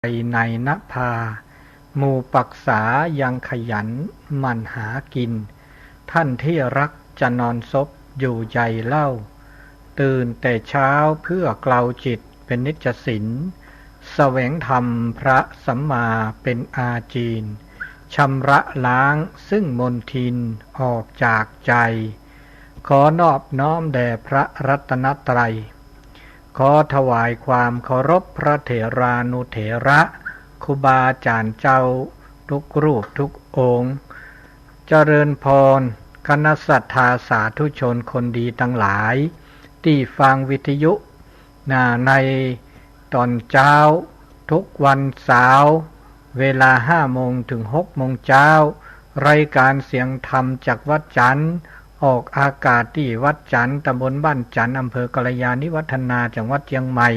ไปในนภาหมู่ปรักษายังขยันหมั่นหากินท่านที่รักจะนอนซบอยู่ใหญ่เล่าตื่นแต่เช้าเพื่อเกลาจิตเป็นนิจศิลแสวงธรรมพระสัมมาเป็นอาจีนชำระล้างซึ่งมลทินออกจากใจขอนอบน้อมแด่พระรัตนตรัยขอถวายความเคารพพระเถรานุเถระครูบาอาจารย์เจ้าทุกรูปทุกองค์เจริญพรคณะศรัทธาสาธุชนคนดีทั้งหลายที่ฟังวิทยุในตอนเช้าทุกวันเสาร์เวลา5 โมงถึง6 โมงเช้ารายการเสียงธรรมจากวัดจันทร์ออกอากาศที่วัดจันทร์ตำบลบ้านจันทร์อำเภอกัลยาณิวัฒนาจังหวัดเชียงใหม่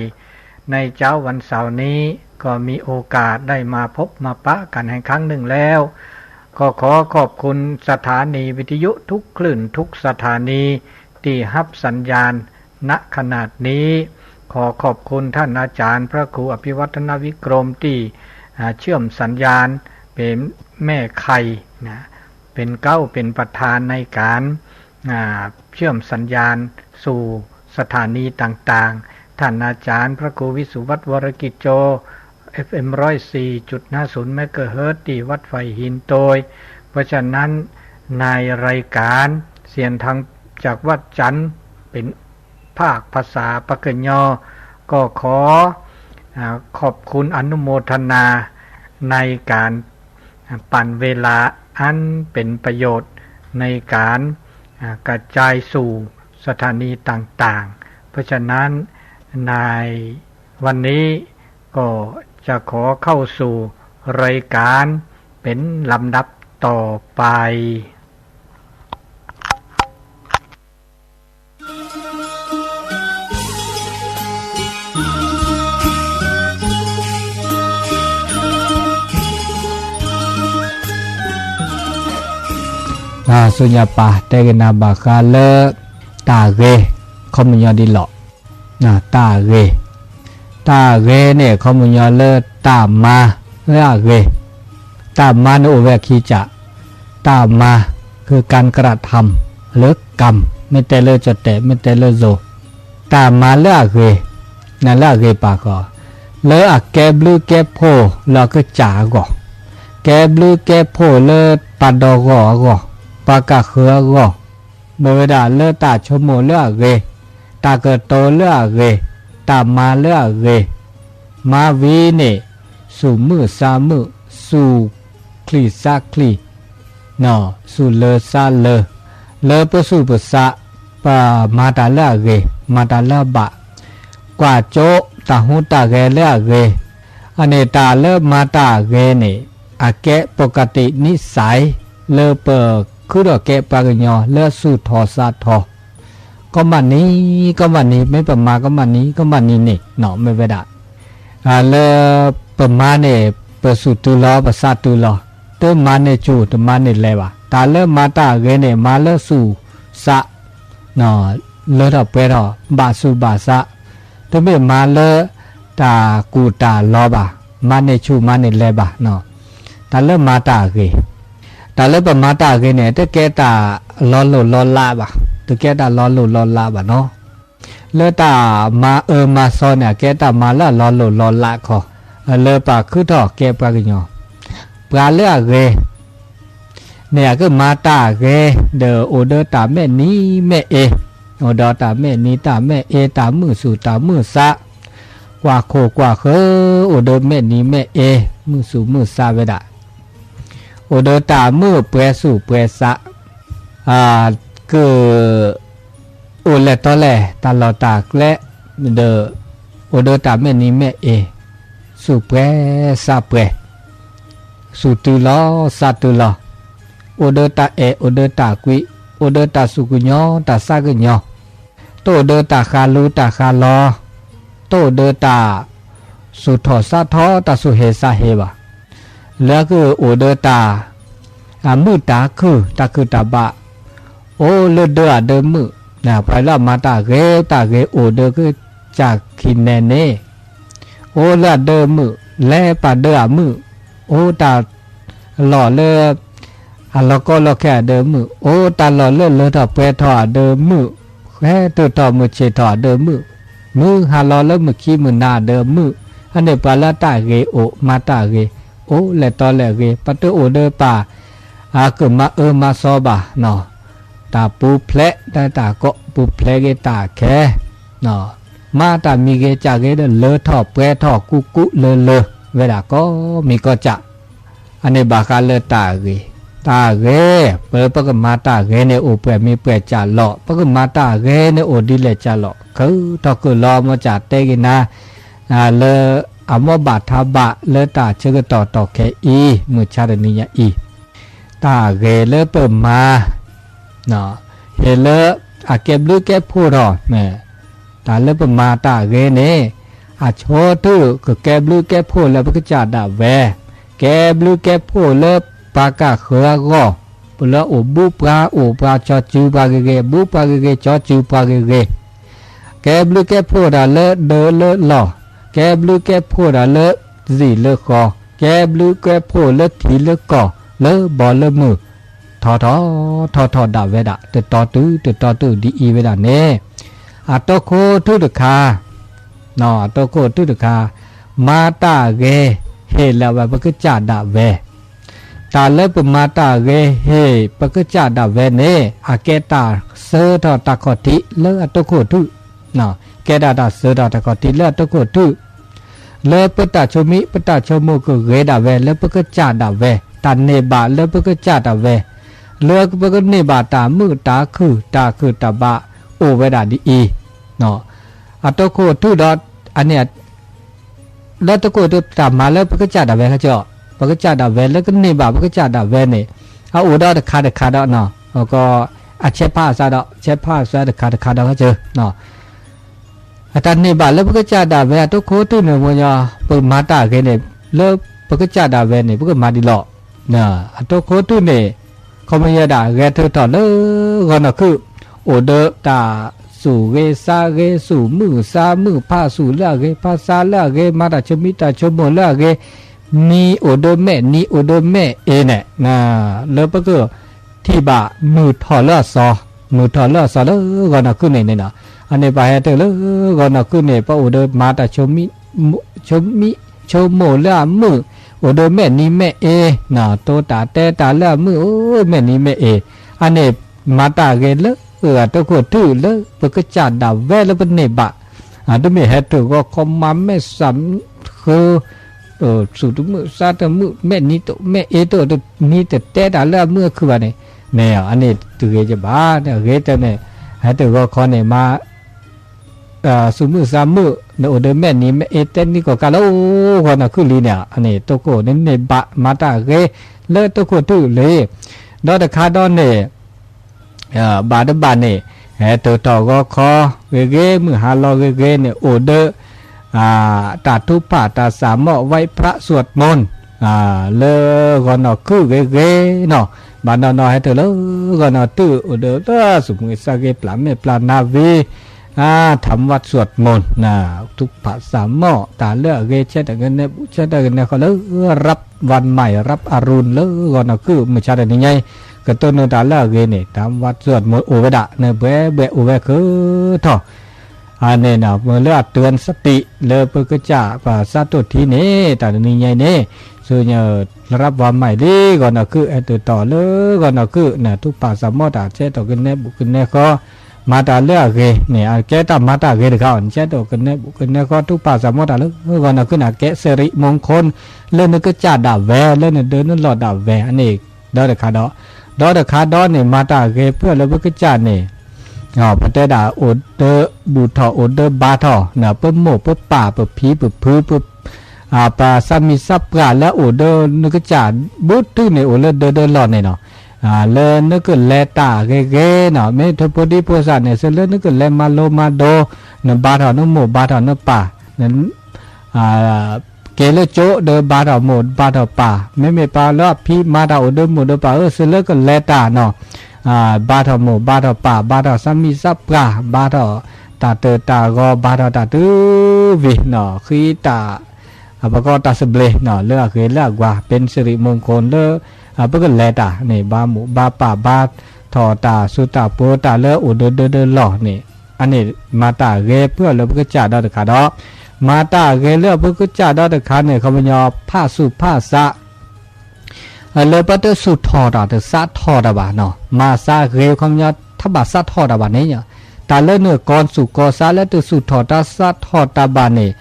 ในเช้าวันเสาร์นี้ก็มีโอกาสได้มาพบมาปะกันให้ครั้งหนึ่งแล้วก็ขอขอบคุณสถานีวิทยุทุกคลื่นทุกสถานีที่รับสัญญาณณขนาดนี้ขอขอบคุณท่านอาจารย์พระครูอภิวัฒนวิกรมที่เชื่อมสัญญาณเป็นแม่ไข่เป็นเป็นประธานในการเชื่อมสัญญาณสู่สถานีต่างๆท่านอาจารย์พระครูวิสุวัฒน์วรกิจโจ FM 104.50 เมกะเฮิรตซ์ที่วัดไฟหินโตยเพราะฉะนั้นในรายการเสียงทางจากวัดจันทร์เป็นภาคภาษาปากยอก็ขอขอบคุณอนุโมทนาในการปั่นเวลาอันเป็นประโยชน์ในการกระจายสู่สถานีต่างๆเพราะฉะนั้นในวันนี้ก็จะขอเข้าสู่รายการเป็นลำดับต่อไปสุญญาปาเตกนาบาคาเลตาเกคอมยอดิหลอตาเกเนี่ยคอมยอเลตามมาลาเกตามมาโนเวคีจะตามมาคือการกระทำหรือกรรมไม่แต่เลจะแต่ไม่แต่เลโซตามมาลาเกนั่นลาเกปากอเลอะแกบลูแกโพแล้วก็จากอแกบลูแกโพเลปัดดอกอปากะเขือก็เมื่อดาเลือตาชโมเลือเกตาเกิดโตเลือเกตามาเลือเกมาวีเนสู่มือซามือสู่คลีซาคลีนอสู่เลซาเลปสู่ปสะปามาตาเลือเกมาตาเลือบะกว่าโจตาหูตาเกเลือเกอันเนตาเลือมาตาเกเนอาแกปกตินิสัยเลเปอคือดอกแกะปากญอเลือสู่ทอซาทอก็มันนี้ไม่ประมาก็มันนี้ก็มันนี้นี่เนาะไม่เวดาเลประมาเนี่ยประสุตุลอประสาตุลอเติมมาเนี่ยจูตมาเนี่ยเลวะตาเลมาตาเกเนี่ยมาเลสู่สะเนาะเลดอกเปรอบาสุบาสะตัวเมื่อมาเลตากูตาลอบะมาเนี่ยจูมาเนี่ยเลบะเนาะตาเลมาตาเกแต่เลยประมาตาเกเนี่ยตะแกตาล้อโลล้อลาบะตะแกตาล้อโลล้อลาบะเนาะเลตามามาซอเนี่ยแกตามาละล้อโลล้อลาขอเลปาคือทอแกปากญอปลาเลือเกเนี่ยก็มาตาเกเดอโอเดอตาแม่นี้แม่เอโอดอตาแม่นี้ตาแม่เอตามือสู่ตามือสะกว่าโคกว่าเคอโอเดอแม่นี้แม่เอมือสู่มือซาเวดาโอเดอตามือเปรสู่เปรสะคือโอเลตอแลตาลอตากและเดอโอเดอตาแม่นี้แม่เอสู่เปรสะเปรสู่ตุลอสะตุลอโอเดอตาโอเดอตากุยโอเดอตาสุกุญอตาซากุญอโตเดอตาคาลูตาคาลอโตเดอตาสุทอซาทอตาสุเฮซาเฮวะแล้วก็โอเดอตามือตาคือตาบะโอเลเดอเดมือไปแล้วมาตาเกโอเดอคือจากคินแนเน โอละเดมือ แลปาเดอมือโอตาหล่อเลอแล้วก็เราแค่เดิมมือโอตาหล่อเลอถอเปถอเดิมมือแค่ตัวต่อมือเชถอเดิมมือหาหล่อเลมือขี้มือหน้าเดิมมืออันเดปาละตาเกโอมาตาเกโอและตอและเกปะตโอเดป่าเกิดมามาซอบะเนาะตาปูเพลตาตาก็ปูเพลเกตาแค่เนาะมาตามีเกจากเกเดเลอถอเปถอกุเลเวลาก็มีก็จะอันนี้บาคาเลตาเกเปิดปกมาตาเกเนโอเปมีเปจ่าหล่อปกมาตาเกเนโอดิเลจ่าหล่อคือถ้าเกิดรอมาจากเตกินาเลอามบาทาบะเลตาเชกต่อแค่อีมือชาดนิยาอีตาเกเลเปิดมาเนาะเฮเลอาเก็บลูกแก้ผู้รอแม่ตาเลเปิดมาตาเกเนอาโชตุก็แก้บลูกแก้ผู้แล้วก็จ่าดาแวแก้บลูกแก้ผู้เลปากาเขอก็ปลาโอบุปลาจอจูปาเกบุปาเกจอจูปาเกแก้บลูกแก้ผู้ดาเลเดเลหล่อแกบลูแกพูดเลสีเลคอแกบลูแกพูดเลทีเลก่อเลบอลมือทอดาเวดาตต่อตื้อดีอีเวดาเน่อัตโคทุดคาเนาะอัตโคทุดคามาตาเกเฮลาวะปะกจาดาเวตาเลปมาตาเกเฮปะกจาดาเวเน่อาเกตาเซทอตาคอติเลอัตโคทุเนาะแกดาดาเสดาตะกอติเลตะโกตุเลปตาชมิปตาชโมกเกดาเวเลปกจาดาเวตาเนบาเลปกจาดาเวเลปกเนบาตามือตาคือตาบะโอเวดาดีอีเนาะอัตโกตุดออันเนี้ยเลตะโกตุตามาเลปกจาดาเวเขาเจาะปกจาดาเวเลก็เนบาปกจาดาเวเนี่ยเอาโอดอตะคาดอเนาะแล้วก็อาเชพาซาดอเชพาซาตะคาดเขาเจอเนาะอาจารย์ในบ้านแล้วพวกจ่าดาเวทุกโคตุเนี่ยมันจะเปิดมาตาเกเนี่ยแล้วพวกจ่าดาเวเนี่ยพวกมาดีหล่อเนี่ยทุกโคตุเนี่ยเขาไม่ยาด่าเกเธอต่อเลยก็น่ะคือโอเดอตาสู่เกซาเกสู่มือผ้าสู่ละเกผ้าซาละเกมาตาชมิตาชมละเกนี่โอเดอแม่เอเนี่ยนะแล้วพวกที่บ่ามือถอดละซอแล้วก็น่ะคือเนี่ยนะอันนี้ไปให้เธอเลยก็น่ะคือเนี่ยพอโอเดอมาตาชมละมือโอเดอแม่นี่แม่เอน่ะโตตาแต่ตาละมือโอ้แม่นี่แม่เออันนี้มาตาเกลตะโกถือเลยปกจาดาเวลเป็นเนบะตัวมีให้เธอก็คอมมาแม่สามคือสุดมือซาตมือแม่นี่ตัวแม่เอตัวนี่แต่ตาละมือคือว่าเนี่ยอันนี้ตัวจะบ้าเนี่ยเกตเนี่ยให้ตัวก็คอเนี่ยมาสุมือสามมือเนี่ยโอเดแม่นี่แม่เอเต้นนี่ก็กาลโอ้คนน่ะคือลีเนี่ยอันนี้ตัวโกเนี่ยบะมาตาเกเลตัวโกตู้เลยดอตะคาดอนเนี่ยบาดบานเนี่ยให้ตัวต่อก็คอเกมือหาลอเกเนี่ยโอเดตาทุปาตาสามไว้พระสวดมนต์เลก็น่ะคือเกเนาะบานนอให้เธอเลยก็น่ะตื้อโอเดสมุยสาเกปลาเมปลานาวีทำวัดสวดมนต์นะทุกภาษาหม้อตาเลือกเกเชตเงินเนี่ยเชตเงินเนี่ยเขาเลยรับวันใหม่รับอรุณเลยก่อนนะคือไม่ใช่ได้ยังไงก็ต้นตาเลือกเกเนี่ยทำวัดสวดมนต์โอเวดะเนี่ยเบโอเวคือท่ออันนี้นะเมื่อเลือกเตือนสติเลือกเพื่อกระจ่าภาษาตัวที่นี่แต่นี่ไงเนี่ยส่วนใหญ่รับวันใหม่ดีก่อนนะคือไอ้ตัวต่อเลยก่อนนะคือเนี่ยทุกภาษาหม้อตาเชตเงินเนี่ยบุกเนี่ยก็มาตาเลือกเกเนี่ยแกตามาตาเกเด็กเขาเช่นตัวกันเนี่ยก็ทุกภาษาหมดอ่ะแล้วก็น่ะคือน่ะแกสิริมงคลเล่นนึกก็จ่าดาแวเล่นเดินนั่นหลอดดาแวอันนี้ดอเด็กขาดอเนี่ยมาตาเกเพื่อแล้วก็จ่าเนี่ยประเทศดาโอเดอบูทอโอเดอบาทอเนี่ยเปิ้มโมเปิ้ป่าเปิ้ผีเปิ้พื้เปิ้ปลาซามิซับกาแล้วโอเดอนึกก็จ่าบูตื้อเนี่ยโอเลเดินหลอดเนี่ยเนาะเลนึกเลตาเกเนาะไม่ทุพดีโพสานเนี่ยเสเลนึกเลมาโลมาโดเนบาทอนโมบาทอนป่านั้นเกเลโจเดบาทอโมบาทอป่าไม่ปลาแล้วพี่มาดาโอเดโมเดป่าเสเลก็เลตาเนาะบาทอโมบาทอป่าบาทอสามีซับกาบาทอตาเตตากอบาทอตาตื้อวิเนาะคือตา ประกอบตาสเบลเนาะเลือกเกเลือกว่าเป็นสิริมงคลเลือกเพื่อแลตานี่บาหมูบาป่าบาทอตาสุตาปูตาเลืออุดเดหล่อนี่อันนี้มาตาเกเพื่อเลือกเพื่อจ่าดอกขาดอกมาตาเกเลือกเพื่อจ่าดอกขาเนี่ยเขาไม่ยอผ้าสุผ้าสะเลือกปัตตสุทอดาแต่สะทอดาบาเนาะมาซาเกเขาไม่ยอถ้าบาสะทอดาบาเนี่ยตาเลือกเนื้อก้อนสุกอซาแล้วตัวสุทอดาสะทอดาบาเนี่ย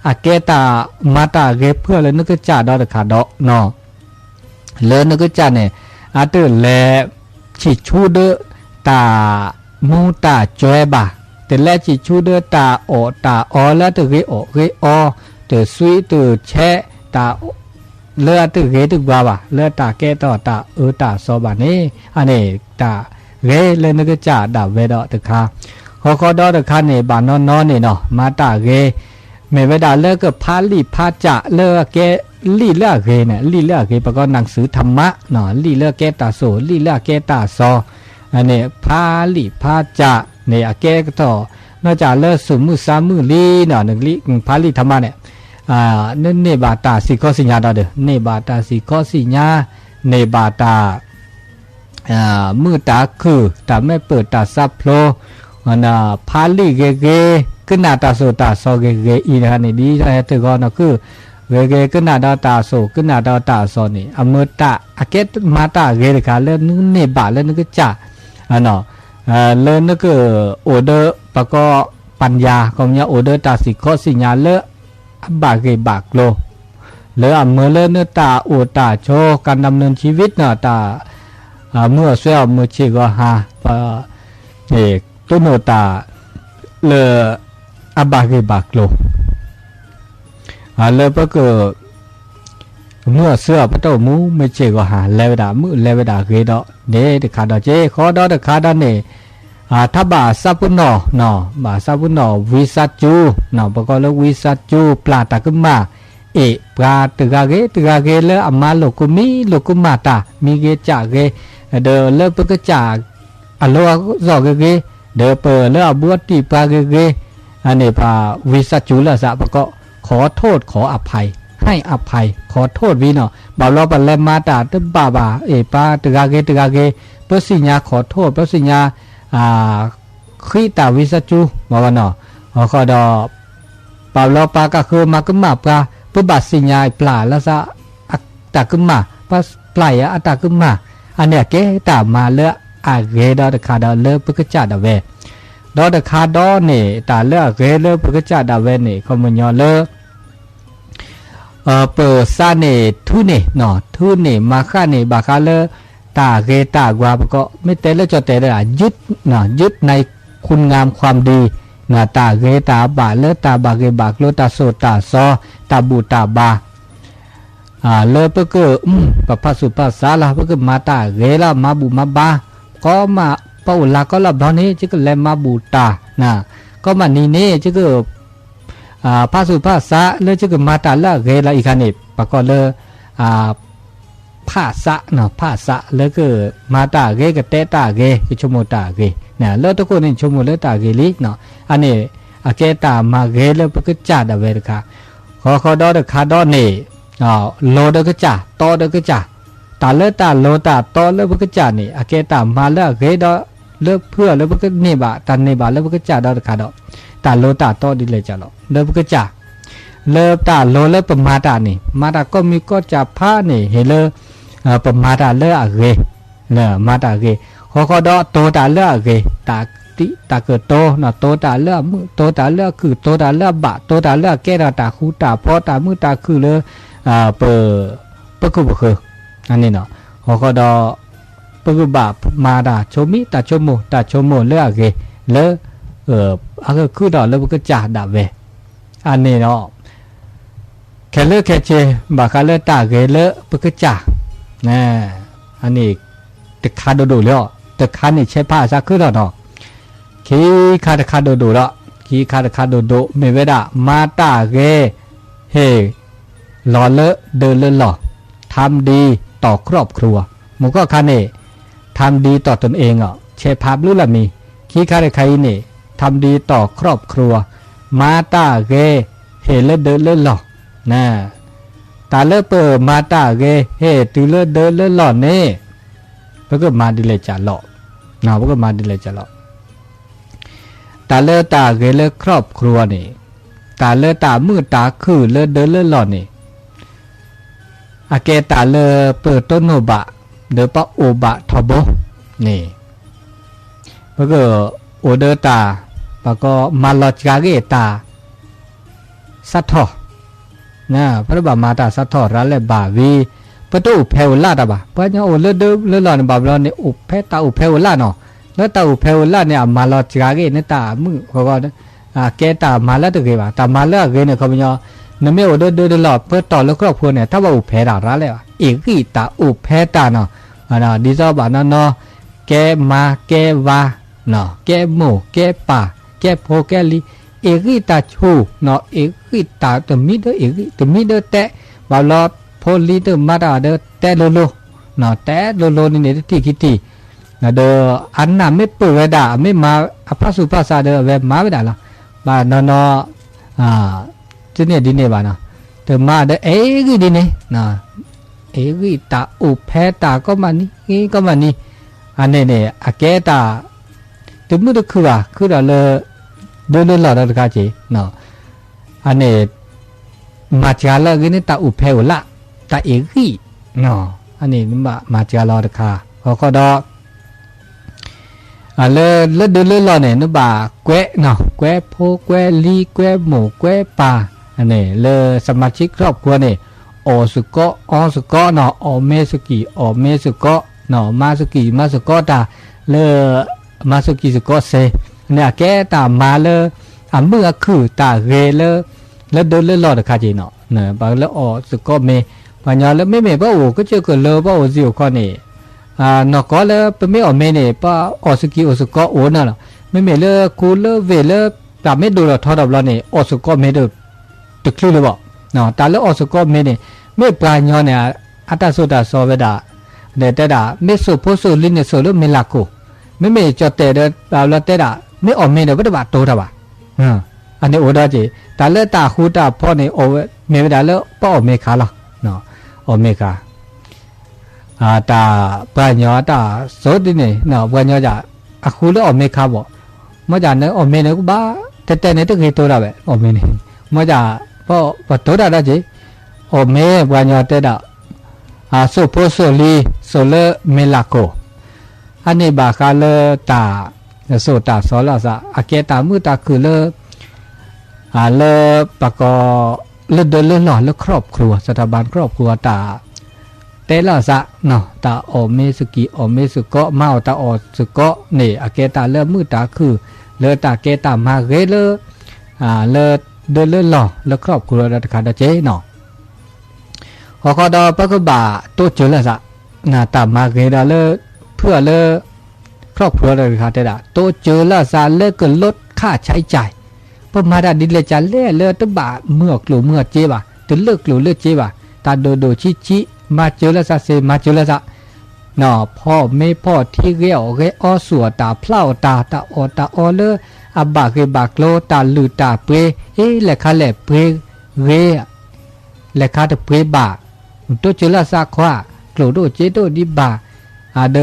อาเกตามาตาเกเพื่อเลยนึกจ่าดอกขาดอกเนาะเลือกนึกจ่าเนี่ยอาเตอร์แลชิชูเดตามูตาจอยบาแต่แลชิชูเดตาโอตาออแล้วตัวเกอเกอตัวซุยตัวแช่ตาเลือตัวเกตัวบาบาเลือตาเกต่อตาตาซอบานี่อันนี้ตาเกเลยนึกจ่าดาเวดอตะคาขอดอตะคาเนี่ยบานนอนนี่เนาะมาตาเกเมื่อเวลาเลิกก็พาลีพาจะเลิกแกลีเลิกเกเนี่ยลีเลิกเกประกอบหนังสือธรรมะเนาะลีเลิกแกตาโสลีเลิกแกตาซออันนี้พาลีพาจะเนี่ยแกก็ต่อนอกจากเลิกสมมุสามุลีเนาะหนึ่งลีพาลีธรรมะเนี่ยเนบาตาสิข้อสิญญาดอเด้อเนบาตาสิข้อสิญญาเนบาตามือตาคือแต่ไม่เปิดตาซับโพลพาลีเกขึ้นหน้าตาโซตาโซเกอีนะนี่ดีแต่ตัวก็นะคือเกขึ้นหน้าตาโซขึ้นหน้าตาโซนี่อเมตาอาเกตมาตาเกเลยค่ะเล่นเนบาเล่นนึกจ่าเนาะเล่นนึกโอเดอร์ปะก็ปัญญาของเนี่ยโอเดอร์ตาสิข้อสิญญาเลบาเกบากโลเลอเมื่อเล่นเนื้อตาโอตาโชการดำเนินชีวิตเนาะตาเมื่อเสียเมื่อเชก็หาตัวโนตาเลอบาเกบากโลเลยเพราะก็เมื่อเสื้อพระเจ้ามูไม่เจก็หาเลวดามือเลวดาเกดอเดเดขาดเจขอดอเดขาดเนี่ยถ้าบาซาปุนอเนาะบาซาปุนอวิสัจจูเนาะประกอบแล้ววิสัจจูปลาตะกุมาปลาตะกาเกแล้วอามาโลกุมาตามีเกจ่าเกเดเลิกเพื่อจ่าอโลซอกเกเดเปิดแล้วบวชที่ปลาเกอันนี้พาวิสัจจูละสะประกอบขอโทษขออภัยให้อภัยขอโทษวิเนาะบ่าวเราบัลเลมาตาตบาปาตะกาเกเพื่อสิญญาขอโทษเพื่อสิญญาขีตาวิสัจจูมาวันเนาะขอดอบ่าวเราปาก็คือมากุมาปลาเพื่อบาสิญญาปลาละสะตากุมาปาปลายอะตากุมาอันเนี้ยเกตามาเลอะเกดอตะคาดอเลเพื่อจ่าดอเวดอตะคาดอเนี่ยตาเลอะเกเลเพื่อจ่าดอเวเนี่ยเขามันยอเลเปิดซาเนทุเนเนาะทุเนมาค่าเนบาคาเลตาเกตากว่าก็ไม่เตเลจะเตเลยึดเนาะยึดในคุณงามความดีนาตาเกตาบาเลตาบาเกบากโลตาโซตาซอตาบูตาบาเลเปก็ปะพะสุภาษาละเปก็มาตาเกละมาบูมาบาก็มาเป้าละก็ละบอนี้จึกเลมาบูตานะก็มานี่นี่จึกภาษุภาษาเลจึกมาตาละเกละอีกคันนี่ปะก็เลภาษาเนาะภาษาเลก็มาตาเกก็เตตาเกก็ชโมตาเกเนี่ยเลทุกคนนี่ชโมเลตาเกลิเนาะอันนี้อาเกตามาเกเลปะก็จ่าดะเวรค่ะขอดอดคาดอนี่โลดก็จ่าตอดก็จ่าตาเลตาโลตาตอเลปะก็จ่านี่อาเกตามาเลเกดอเลเพื่อเลปะก็เนบะตาเนบะเลปะก็จ่าดอดคาดอตาโลตาตอดิเลยจ้ะเนาะเลปะก็จ่าเลตาโลเลปมาตานี่มาตาก็มีก็จะพานี่เฮเลปมาตาเลอะเกเลมาตาเกขอดอโตตาเลอะเกตาติตาเกิดโตเนาะโตตาเลมือโตตาเลคือโตตาเลบะโตตาเลแกตาคูตาพอตามือตาคือเลเปกุบคืออันนี้เนาะขอดอปกุบะมาดาโชมิตาโชโมเลอะเกเลอะก็คือดอเลปก็จ่าดาเวอันนี้เนาะแค่เลแค่เจบาคาเลตาเกเลปก็จ่านะอันนี้ตะคาโดๆแล้วตะคานี่ใช้ผ้าซักคือเนาะขีคาตะคาโดๆละขีคาตะคาโดเมเวดามาตาเกเฮหล่อเลเดินเลหล่อทำดีต่อครอบครัวมันก็คาเน่ทำดีต่อตนเองอ่ะเชภาพรู้ละมีขีคาตะไคเน่ทำดีต่อครอบครัวมาตาเกเฮเลเดินเลหล่อนะ ตาเลเปิดมาตาเกเฮตูเลเดเลหล่อนี่พวกก็มาดิเลยจ่าหล่อนะพวกก็มาดิเลยจ่าหล่อตาเลตาเกเลครอบครัวนี่ตาเลตามือตาคือเลเดเลหล่อนี่อาเกตาเลเปิดต้นโนบะเดปะโอบะทบนี่พวกก็โอเดตาปะก็มาลอจกาเกตาสัทธอนะพระบามาตาสัทธอรัลเลบาวีประตูเพลลาดาบะเพราะงั้นโอเลเดเลหล่อนี่บาบลอนนี่อุเพตาอุเพลลาเนาะแล้วตาอุเพลลาเนี่ยมาลอจกาเกเนี่ยตามือเขาก็แกตามาแล้วตะเกบะตามาแล้วเกเนี่ยเขาเป็นยังนั่นไม่โอเดหล่อเพื่อต่อแล้วครอบครัวเนี่ยถ้าว่าอุเพดารัลเลวะอีกกี่ตาอุเพตาเนาะนะดิซอบานาเนาะแกมาแกวาเนาะแกโมแกป่าแกโพแกลีเอกิตาชูเนาะเอกิตาตมิเดเอกิตมิเดเตบาลอโพลีเดมาดาเดเตโลโลเนาะเตโลโลนี่เนี่ยที่คิดที่นะเดอันน่ะไม่เปิดเวดาไม่มาอภัสุภาษาเดเวมาเวดาละบาเนาะที่เนี่ยดีเนี่ยบานะเดมาเดเอกิดีเนี่ยนะเอกิตาอุเพตาก็มานี่ก็มานี่อันนี้เนี่ยอาเกตาตมุดคือเราเลยเดินหล่อเราก็จีเนาะอันนี้มาจากเรากินตาอุเพวละตาเอกิเนาะอันนี้มาจากเราเราค่ะเขาก็ดอเลยเดินหล่อเนี่ยนึกบ่าแกะเนาะแกะโพแกะลีแกะหมูแกะปลาอันนี้เลยสมาชิกครอบครัวเนี่ยโอสุโกอสุโกเนาะโอเมสุกิโอเมสุโกเนาะมาสุกิมาสุโกตาเลยมาสุกิสุโกเซเนี่ยแกตามาเลยเมื่อคือตาเรเลยแล้วเดินเล่นหล่อตะคาจีเนาะเนี่ยบางแล้วออสุโกเมปัญญาแล้วไม่ป้าโอก็เจอกันเลยป้าโอซิโอข้อนี่นอกก็เลยเป็นไม่ออกเมเนี่ยป้าออสุกิออสุโกโอน่ะเนาะไม่เลยคูเลยเวเลยแต่ไม่ดูเราทอดดับเราเนี่ยออสุโกเมเดตึกคลื่นเลยบอกเนาะแต่แล้วออสุโกเมเนี่ยไม่ปลายย้อนเนี่ยอัตสุดาโซเวดาเนี่ยแต่ด่าไม่สุโพสุลินเนี่ยโซลุเมลักโกไม่จอดแต่เดาเราแต่ด่าไม่ออกเมเนี่ยไม่ได้บาดโตด่าบ่อันนี้โอดาจีแต่เลือตาคูตาพ่อเนี่ยโอเมเวดาเลือป้ออเมคาละเนาะอเมคาตาปลายย้อนตาโซดิเนี่ยเนาะปลายย้อนจะคูเลืออเมคาบ่เมื่อจากเนี่ยอเมเนี่ยก็บ้าแต่เนี่ยต้องเคยโตด่าแบบอเมเนี่ยเมื่อจากป้อโตด่าได้จีอเมปลายย้อนแต่ด่าสุโพสุลีโซเลเมลักโกอันนี้บาคาเลตาโซตาสอลาซาอาเกตามือตาคือเลเลปะกอเลเดินเล่นหล่อเลครอบครัวสถาบันครอบครัวตาเตลาซะเนาะตาโอเมสุกิโอเมสุโกะเมาตาโอสุโกะนี่อาเกตาเลมือตาคือเลตาเกตามาเกเลเลเดินเล่นหล่อเลครอบครัวรัตคาดาเจเนาะขอดอปะกบาโตเจลาซะนาตามาเกดาเลเพื่อเลครอบครัวเลยค่ะแต่ละโตเจอละซาเลิกก็ลดค่าใช้จ่ายพอมาดาดิเลจะเล่เลือตบะเมื่อกลัวเมื่อเจ็บะจะเลิกกลัวเลิกเจ็บะตาโดชิมาเจอละซาเซมาเจอละซาเนาะพ่อไม่พ่อที่เรียวเรอสัวตาเพลาตาอเลอบากเรบากโลตาลือตาเปรแหละค่ะแหละเปรเรแหละค่ะตะเปรบาโตเจอละซาขวากลัวโดเจโดดิบาเด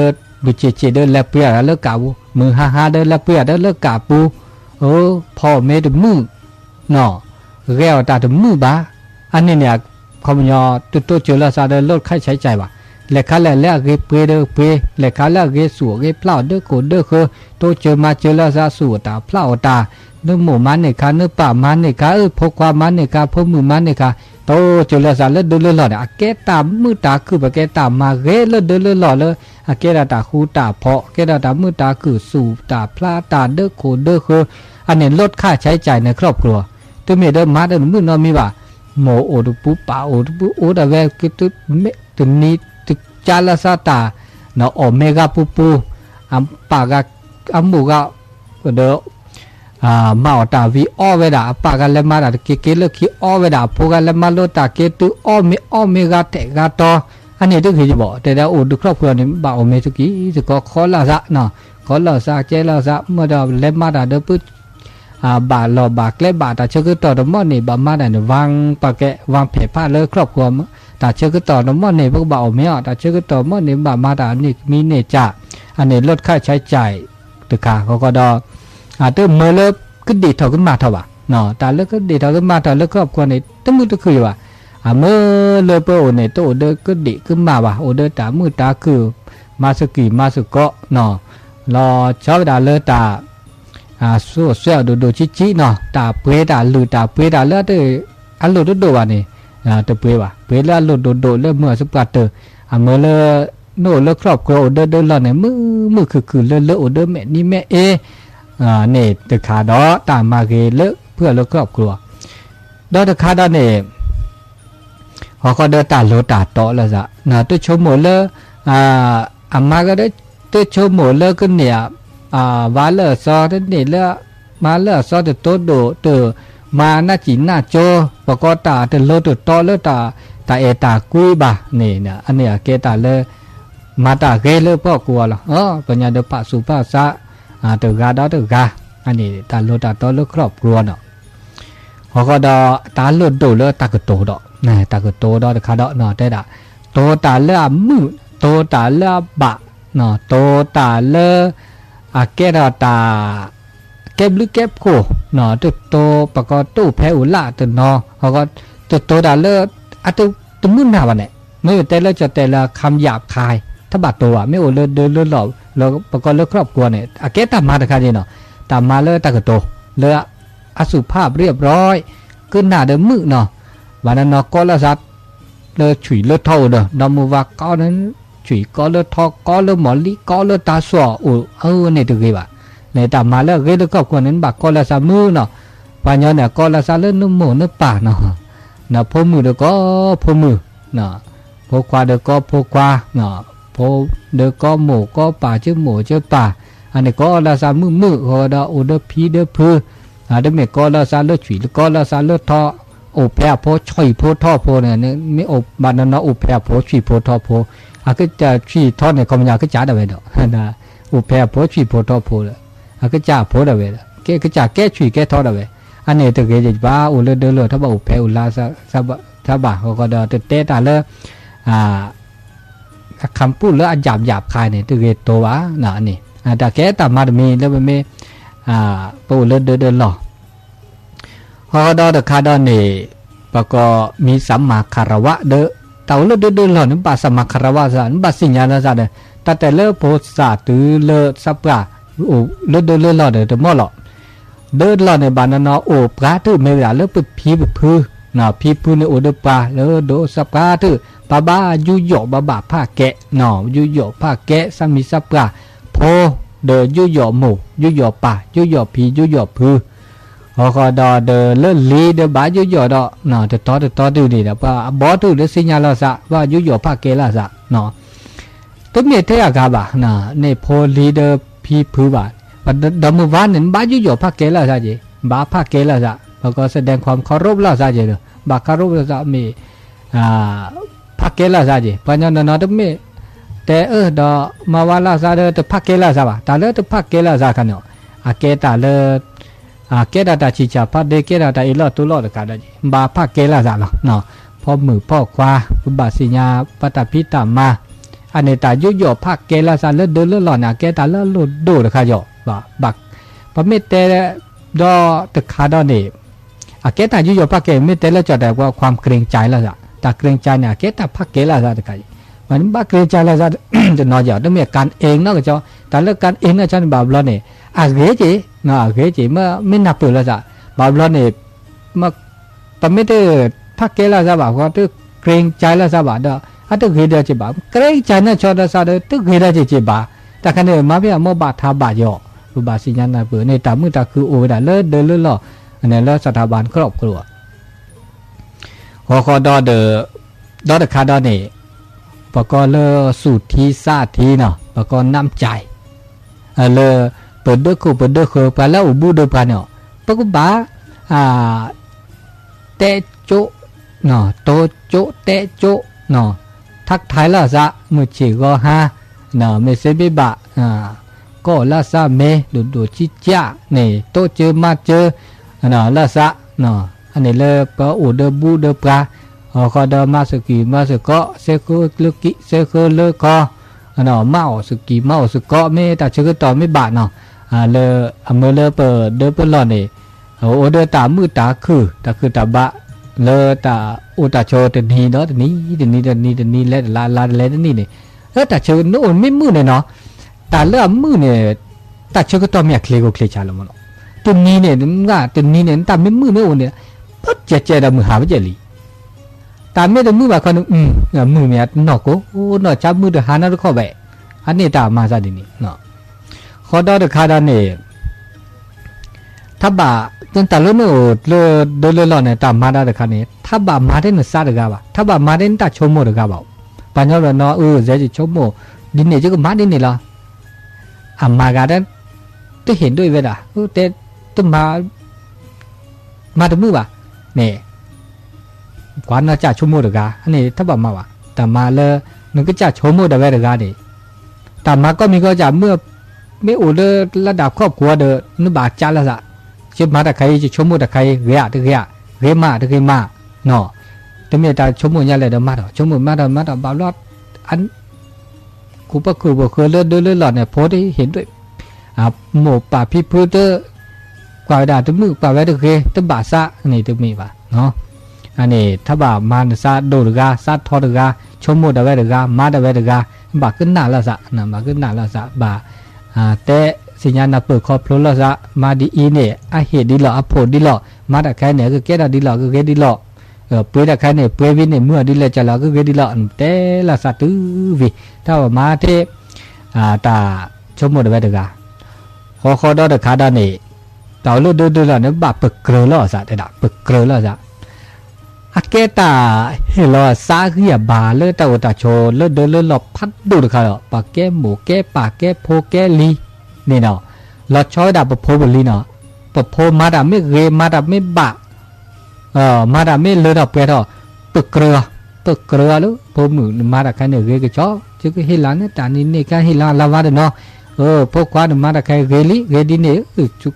บุเจเดินแล้วเปียเลิกกาบูมือฮ่าเดินแล้วเปียเดินเลิกกาปูพ่อเมดมือเนาะแก้วตาดมือบาอันนี้เนี่ยคำยอตัวเจริญซาเดินลดค่าใช้จ่ายว่ะเลขาแล้วเกเปเดเปเลขาแล้วเกสัวเกพลาวเดโกเดคือตัวเจอมาเจริญซาสัวตาพลาวตาเนื้อหมูมันเนี่ยค่ะเนื้อป่ามันเนี่ยค่ะพกความมันเนี่ยค่ะพกมือมันเนี่ยค่ะโตเจริญซาเดินเลื่อนหล่อเนี่ยแกตามือตาคือแบบแกตามาเกเดินเลื่อนหล่อเลยเกตาคูตาเพาะเกตามือตาคือสู่ตาพลาตาเด้อโคเด้อคืออันนี้ลดค่าใช้จ่ายในครอบครัวตัวเมียเดินมาเดินมือนอนมีว่าโมโอดุปุป่าโอดุปุโอดาเวกิตุเมตุนีตุจาลาซาตาเนาะโอเมกาปูอัมปากาอัมมูกาเดอมาอตาวีอเวดาปากาเลมาดาเกเลคีอเวดาโพกาเลมาโลตาเกตุอเมกาเตกาตออันนี้ต้องคือจะบอกแต่แล้วโอดุครอบครัวนี่บ่าโอเมสุกิจะก็ขอลาซะเนาะขอลาซะเจลาซะเมื่อเราเลมาดาเดปุ บาหล่อบาเกล็บาตาเชื่อคือต่อดมอนี่บามาได้วางปะแกวางแผ่ผ้าเลยครอบครัวตาเชื่อคือต่อดมอนี่พวกบ่าวไม่ออกตาเชื่อคือต่อมอนี่บามาตานี่มีเนจ่าอันนี้ลดค่าใช้จ่ายตึกขาเขาก็ดอตึ้มเมื่อเลิกก็ดีเท่าขึ้นมาเท่าว่าเนาะตาเลิกก็ดีเท่าขึ้นมาเท่าเลิกครอบครัวนี่ตั้งมือตะคือว่าเมื่อเลิกเปโอเนี่ยโตเดอก็ดีขึ้นมาว่าโอเดอตามือตาคือมาสกีมาสกะเนาะรอชอบดาเลตาสู้เสียดูชิเนาะตาเปรตาลือตาเปรตาเลตอันลุดดูว่านี่ตะเปรว่าเปรแล้วลุดดูเลเมื่อสุปาเตอเมื่อเลโน่เลครอบครัวโอเดอร์เราเนี่ยมือคือเลโอเดอร์แม่นี่แม่เนี่ยตะขาดอตามมาเกเลเพื่อเลครอบครัวดอตะขาดอเนี่ยเขาก็เดินตาโลตาโตแล้วจ้ะนะตัวชมหมดเลยอามาก็ได้ตัวชมหมดเลยก็เนี่ยวาเลซอที่นี่เลมาเลซอตัวโตโดตัวมาหน้าจีน่าโจปกตาตัวโลตัวโตเลตาเอตากุยบะนี่เนี่ยอันเนี้ยเกตาเลมาตาเกเลพ่อกลัวหรอปัญญาเดปะสุภาษาตัวกาดอตัวกาอันนี้ตาโลตาโตเลครอบครัวเนาะเขาก็ดอตาโลโดเลตากโตดอนี่ตากโตดอตะคาดอเนาะได้ด่าโตตาเลมือโตตาเลบะเนาะโตตาเลเกดาตาเก็บลึกเก็บโคเนาะตัวโตปกติตู้แพ้อุล่าตัวเนาะเขาก็ตัวโตตาเลตัวมือหน้าวันเนี่ยไม่แต่ละจะแต่ละคำหยาบคายถ้าบาดตัวไม่โอเลือดเลือดหลอกเราปกติเลือดครอบครัวเนี่ยเกตามมาตะคาดีเนาะตามมาเลอตากโตเลออสุภาพเรียบร้อยขึ้นหน้าเดิมมือเนาะวันนั้นเนาะก็ละสัตเลอฉุยเลอเท่าเนาะนำมือว่าก็นั้นฉุยก็เลอทอก็เลอหมอลีก็เลอตาสวเนี่ยตัวกี่บาเนี่ยตามมาเลอเกเลอครอบครัวนั้นบักก็ละสัตมือเนาะปัญญาเนี่ยก็ละสัตเลอนุ่มหมูนุ่มป่าเนาะนะพมือเด็กก็พมือเนาะพควาเด็กก็พควาเนาะพเด็กก็หมูก็ป่าชื่อหมูชื่อป่าอันนี้ก็ละสัตมือเขาดาอุดพีเดพือเด็กเมก็ละสัตเลอฉุยก็ละสัตเลอทอโอแพร่โพช่วยโพท่อโพเนี่ยไม่โอบานนอโอแพร่โพช่วยโพท่อโพก็จะช่วยท่อเนี่ยคอมยาก็จ่าได้เว้ยเนาะนะโอแพร่โพช่วยโพท่อโพเลยก็จ่าโพได้เว้ยก็จ่าแก้ช่วยแก้ท่อได้เว้ยอันนี้ตัวเกจิบ้าอุลเดลถ้าบอกอุแพร่อุลาซาบะเขาก็เดเตตาเลคำพูดแล้วหยาบคายเนี่ยตัวเกตัววะน่ะนี่แต่แค่ตามมามีแล้วมันไม่ปูเดินหล่อพอดอเดคาดอนนี่ปก็มีสัมมาคารวะเดเต่าเลือดหล่อนึกบาสัมมาคารวะซะนึกบาสิญญาณซะเดแต่เลือโพสาตือเลือสับปะโอ้เลือดหล่อเดแต่หม้อหล่อเดินหล่อในบ้านนอโอ้ปลาตือไม่ได้เลือดพีพื้นน่ะพีพื้นในโอเดปลาเลือดสับปะตือบ้ายุยบบ้าผ้าแกะหน่อยุยบผ้าแกะสามีสับปะโพเดยุยบหมูยุยบป่ายุยบพียุยบพื้นเขาก็ดอเดเลื่อนลีเดบ้ายุยบดอเนาะจะต่อดูนี่นะว่าบอดูเดสิญญาลาซะว่ายุยบผ้าแกะลาซะเนาะตัวเมียเทียกับบ้าน่ะในโพลีเดพีพื้นบ้านดำมือวานเนี่ยบ้ายุยบผ้าแกะลาซะจีบ้าผ้าแกะลาซะแล้วก็แสดงความเคารพลาซะจีเนาะบ้าเคารพลาซะมีผ้าแกะลาซะจีปัญญาเนาะตัวเมียแต่ดอมาวาลาซาเดอตัวพักเกลาซาบะตาเลอตัวพักเกลาซากันเนาะเกตาเลเกดาตาชิจาพัดเดเกดาตาอิลอตุลอดกันได้บาพักเกลาซาเนาะพอมือพ่อควาอุบาสิญาปตพิตามาอันนี้ตายุยอพักเกลาซาเลอเดินเลอหล่อนะเกตาเลอลุดดูเลยค่ะยอบะบักพอเมเตดอตะคาดอนี่เกตายุยอพักเกเมเตเลจอดว่าความเกรงใจละซะตาเกรงใจเนี่ยเกตาพักเกลาซาตะไกมันบ้าเกรงใจแล้วจะนอนอย่างต้องมีการเองเนาะก็เจ้าแต่เรื่องการเองเนี่ยฉันบาปแล้วเนี่ยเกจิเนาะเกจิเมื่อไม่นับเปิดแล้วจ้ะบาปแล้วเนี่ยมาตอนไม่ได้พักเกล้าซะบ่าวก็ตึกเกรงใจแล้วซะบ่าวเด้อตึกเกลียดจีบ่าวเกรงใจเนี่ยชอบแล้วซะเด้อตึกเกลียดจีบ่าวแต่คันเนี่ยมาเพียงโมบาทาบาย่อรูบาสิญญาณเปิดในตามือตาคือโอ้ได้เลิศเดินเลิศหล่ออันนี้เลิศสถาบันครอบครัวขอดอเดอคาดอนี่ปก็เลอสูตรที่ซาทีเนาะปก็น้ำใจเลอเปิดด้วยคือไปแล้วอุบูด้วยไปเนาะปก็บ้าเตโจเนาะโตโจเตโจเนาะทักทายแล้วซะมือฉีก็ฮะเนาะไม่เสียบิบะ ก็ลาซาเมดูชิจ้าเนี่ยโตเจอมาเจอน่ะลาซาเนาะอันนี้เลยปะอูเดบูเดปลาก็เดมาสกีมาสก็เซโคลุกิเซโคเลก็เนาะมาสกีมาสก็ไม่แต่เชื่อต่อไม่บาดเนาะเลยเมื่อเลยเปิดเดินเปิดหลอนเนี่ยโอเดตามือตาคือตาบะเลยตาอุตาโชตนี้เนาะตนี้และลาและนี่เนี่ยแต่เชื่อโน่นไม่มือเนี่ยเนาะแต่เรื่องมือเนี่ยแต่เชื่อก็ต่อไม่เคลียร์ก็เคลียร์ชาลมันตัวนี้เนี่ยง่าตัวนี้เนี่ยแต่ไม่มือไม่โอนเนี่ยพัดเจ๊ดมือหาไม่เจอเลยแต่ไม่ได้มือแบบคนมือเนี่ยนอกก็โอ้นอกจับมือเดือดหาหน้าดูเข้าไปอันนี้ตามาซาดินี่เนาะขอดอเดือดขาดเนี่ยถ้าบ่าจนแต่เรื่องนู้นเดินหล่อเนี่ยตามมาได้เดือดขาดเนี่ยถ้าบ่ามาได้เนี่ยซาเดือดกันบ่ถ้าบ่ามาได้เนี่ยชมโมเดือดกันบ่ปัญญาเราเนาะเจ๊จะชมโมดินเนี่ยจะก็มาดินเนี่ยละมากันได้จะเห็นด้วยเวลาแต่ต้องมาถึงมือบ่เนี่ยกว่าน่าจะชมโมเดือดกันอันนี้ถ้าบ่ามาบ่แต่มาเลยนึกก็จะชมโมเดือดกันเนี่ยแต่มาก็มีก็จะเมื่อไม่อุดระดับครอบครัวเดือนึกบาดจ้าละสักจะมาแต่ใครจะชมโมแต่ใครเรียมาเนาะแต่เมื่อแต่ชมโมยังเลยเดิมมาต่อชมโมมาต่อบาลอดอันกูปะคือบ่เคยเลื่อนหลอดเนี่ยโพสได้เห็นด้วยหมู่ป่าพี่พื้นเตอร์กว่าด่าตึ้งมือกว่าไว้ตึ้งเคตึ้งบาซะนี่ตึ้งมีป่ะเนาะอันนี้ถ้าบ่ามาซาโดดกาซาทอดกาชมโมได้ไว้ดกามาได้ไว้ดกาบ่าขึ้นหน้าละซะนะบ่าขึ้นหน้าละซะบ่าแต่สัญญาณเปิดคอพลุละซะมาดีอีเนี่ยเหตุดีหรอโผล่ดีหรอมาแต่แค่เนี่ยก็แค่ดีหรอก็แค่ดีหรอเปลือยแต่แค่เนี่ยเปลือยวินเนี่ยเมื่อดีเลยจะหรอก็แค่ดีหรอแต่ละซะตื้อวิถ้าว่ามาเทตาชมโมได้ไว้ดกาขอดอเดขาดานี่ต่อเลื่อนแล้วเนี่ยบ่าเปิดเกลือละซะแต่ด่าเปิดเกลือละซะแกตาเฮลอซาเฮียบาเลตาโอตาโชเลเดเลลอพัดดูดค่ะปากแกหมูแกปากแกโพแกลีนี่เนาะลอชอยดาปโพบลีเนาะปโพมาดาไม่เกมาดาไม่บะมาดาไม่เลดอกเปดอปึกเกลือลูกโพมือมาดาใครเนี่ยเกก็ชอบจึงเฮลานเนี่ยตานี่เนี่ยก็เฮลานลาวาเดเนาะพวกควานมาดาใครเกลีเกดิเนี่ยจุ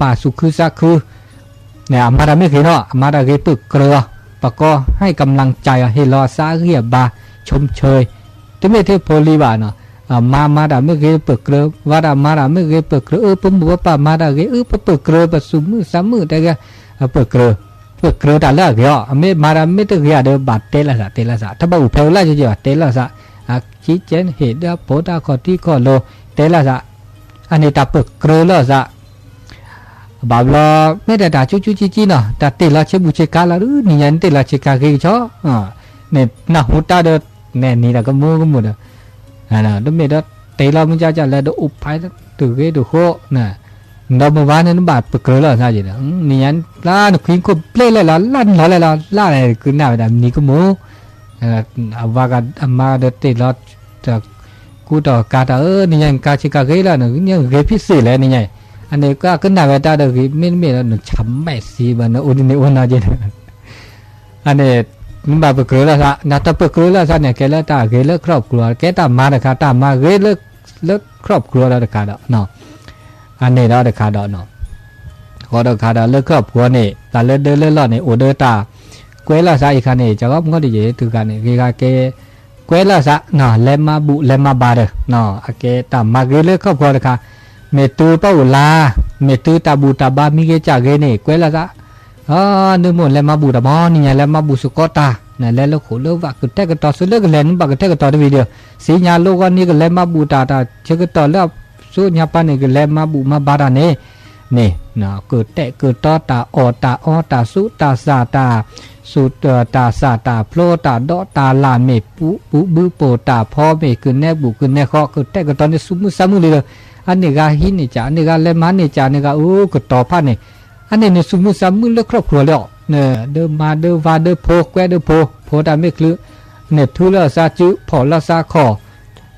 ป่าสุคือซาคือเนี่ยมาดาไม่เคยเนาะมาดาเคยปึกเกลือปะก็ให้กำลังใจให้รอซาเรียบาชมเชยที่ไม่เทพโพลีบาเนาะมาดาไม่เคยปึกเกลือว่าดามาดาไม่เคยปึกเกลือผมบอกว่าป่ามาดาเคยปึกเกลือปะสุมือสามมือแต่ก็ปึกเกลือแต่ละเกี่ยวไม่มาดาไม่ต้องเกี่ยวเดือบาดเตละสะถ้าบ่อุเพลละจะเจอเตละสะชี้เจนเหตุเดาโพดาคอที่คอโลเตละสะอันนี้ตาปึกเกลือละสะบาบลอไม่ได้ด่าจูจีเนาะแต่เตลาเชบุเชกาลาดูนี่ยันเตลาเชกาเกยชอเนี่ยน่ะหูตาเดเนี่ยนี่ละก็มูเด้น่ะดูไม่ได้เตลามันจะแล้วดูอุปไปดูเกดูโคน่ะดอกวานเนี่ยบาดปึกเกลือละซะจิเนาะนี่ยันลาหนูคิงก็เปลเลยละลั่นเลยละล่าเลยคือหน้าแบบนี้ก็มูว่ากันมาเดเตลาจากกูต่อกาตานี่ยันกาเชกาเกยละเนี่ยเกพิเศษเลยนี่ไงอันนี้ก็ขึ้นหน้าเวทาเด็กไม่แล้วหนึ่งช้ำไม่สีบ้านอุดินอุณาเจนอันนี้มันแบบเกลือละซะนับเกลือละซะเนี่ยแกเลิกตาแกเลิกครอบครัวแกตามมาเด็กขาตามมาแกเลิกครอบครัวแล้วเด็กขาดเนาะอันนี้เราเด็กขาดเนาะพอเด็กขาดเลิกครอบครัวนี่แต่เลิกเดินเลิกหล่อนี่โอเดอตาเกลือละซะอีกคันนี่จะก็มันก็ดีถือกันนี่แกเกลือละซะเนาะเลมาบุเลมาบาร์เนาะแกตามมาแกเลิกครอบครัวเด็กขาเมตุเป้าลาเมตุตาบูตาบามิเกจากเกนี่เกวละซะนึกหมดแล้วมาบูตาบอนี่ไงแล้วมาบูสุกตาเนี่ยแล้วโขเลิกว่าคือแท้ก็ต่อสุดเลิกกันแล้วนึกว่าก็แท้ก็ต่อในวิดีโอสีญาโลกนี้ก็แล้วมาบูตาเชื่อก็ต่อแล้วสุญญาปานี่ก็แล้วมาบูมาบาดานี่นะเกิดแท้เกิดต่อตาอตาสุตาสาตาสุตาสาตาโพลตาดอตาลาเมปุบือโปตาพ่อเมคือแน่บุคือแน่ข้อคือแท้ก็ต่อในสุมุสามุเลยอันนี้ก็หินนี่จ้าอันนี้ก็เลมันนี่จ้านี่ก็ก็ต่อพันนี่อันนี้เนี่ยสมมุติสามมือเลิกครอบครัวแล้วเนี่ยเดิมมาเดิมว่าเดิมโพแควเดิมโพได้ไม่คลือเนี่ยทุเลซาจื้อพอละซาคอ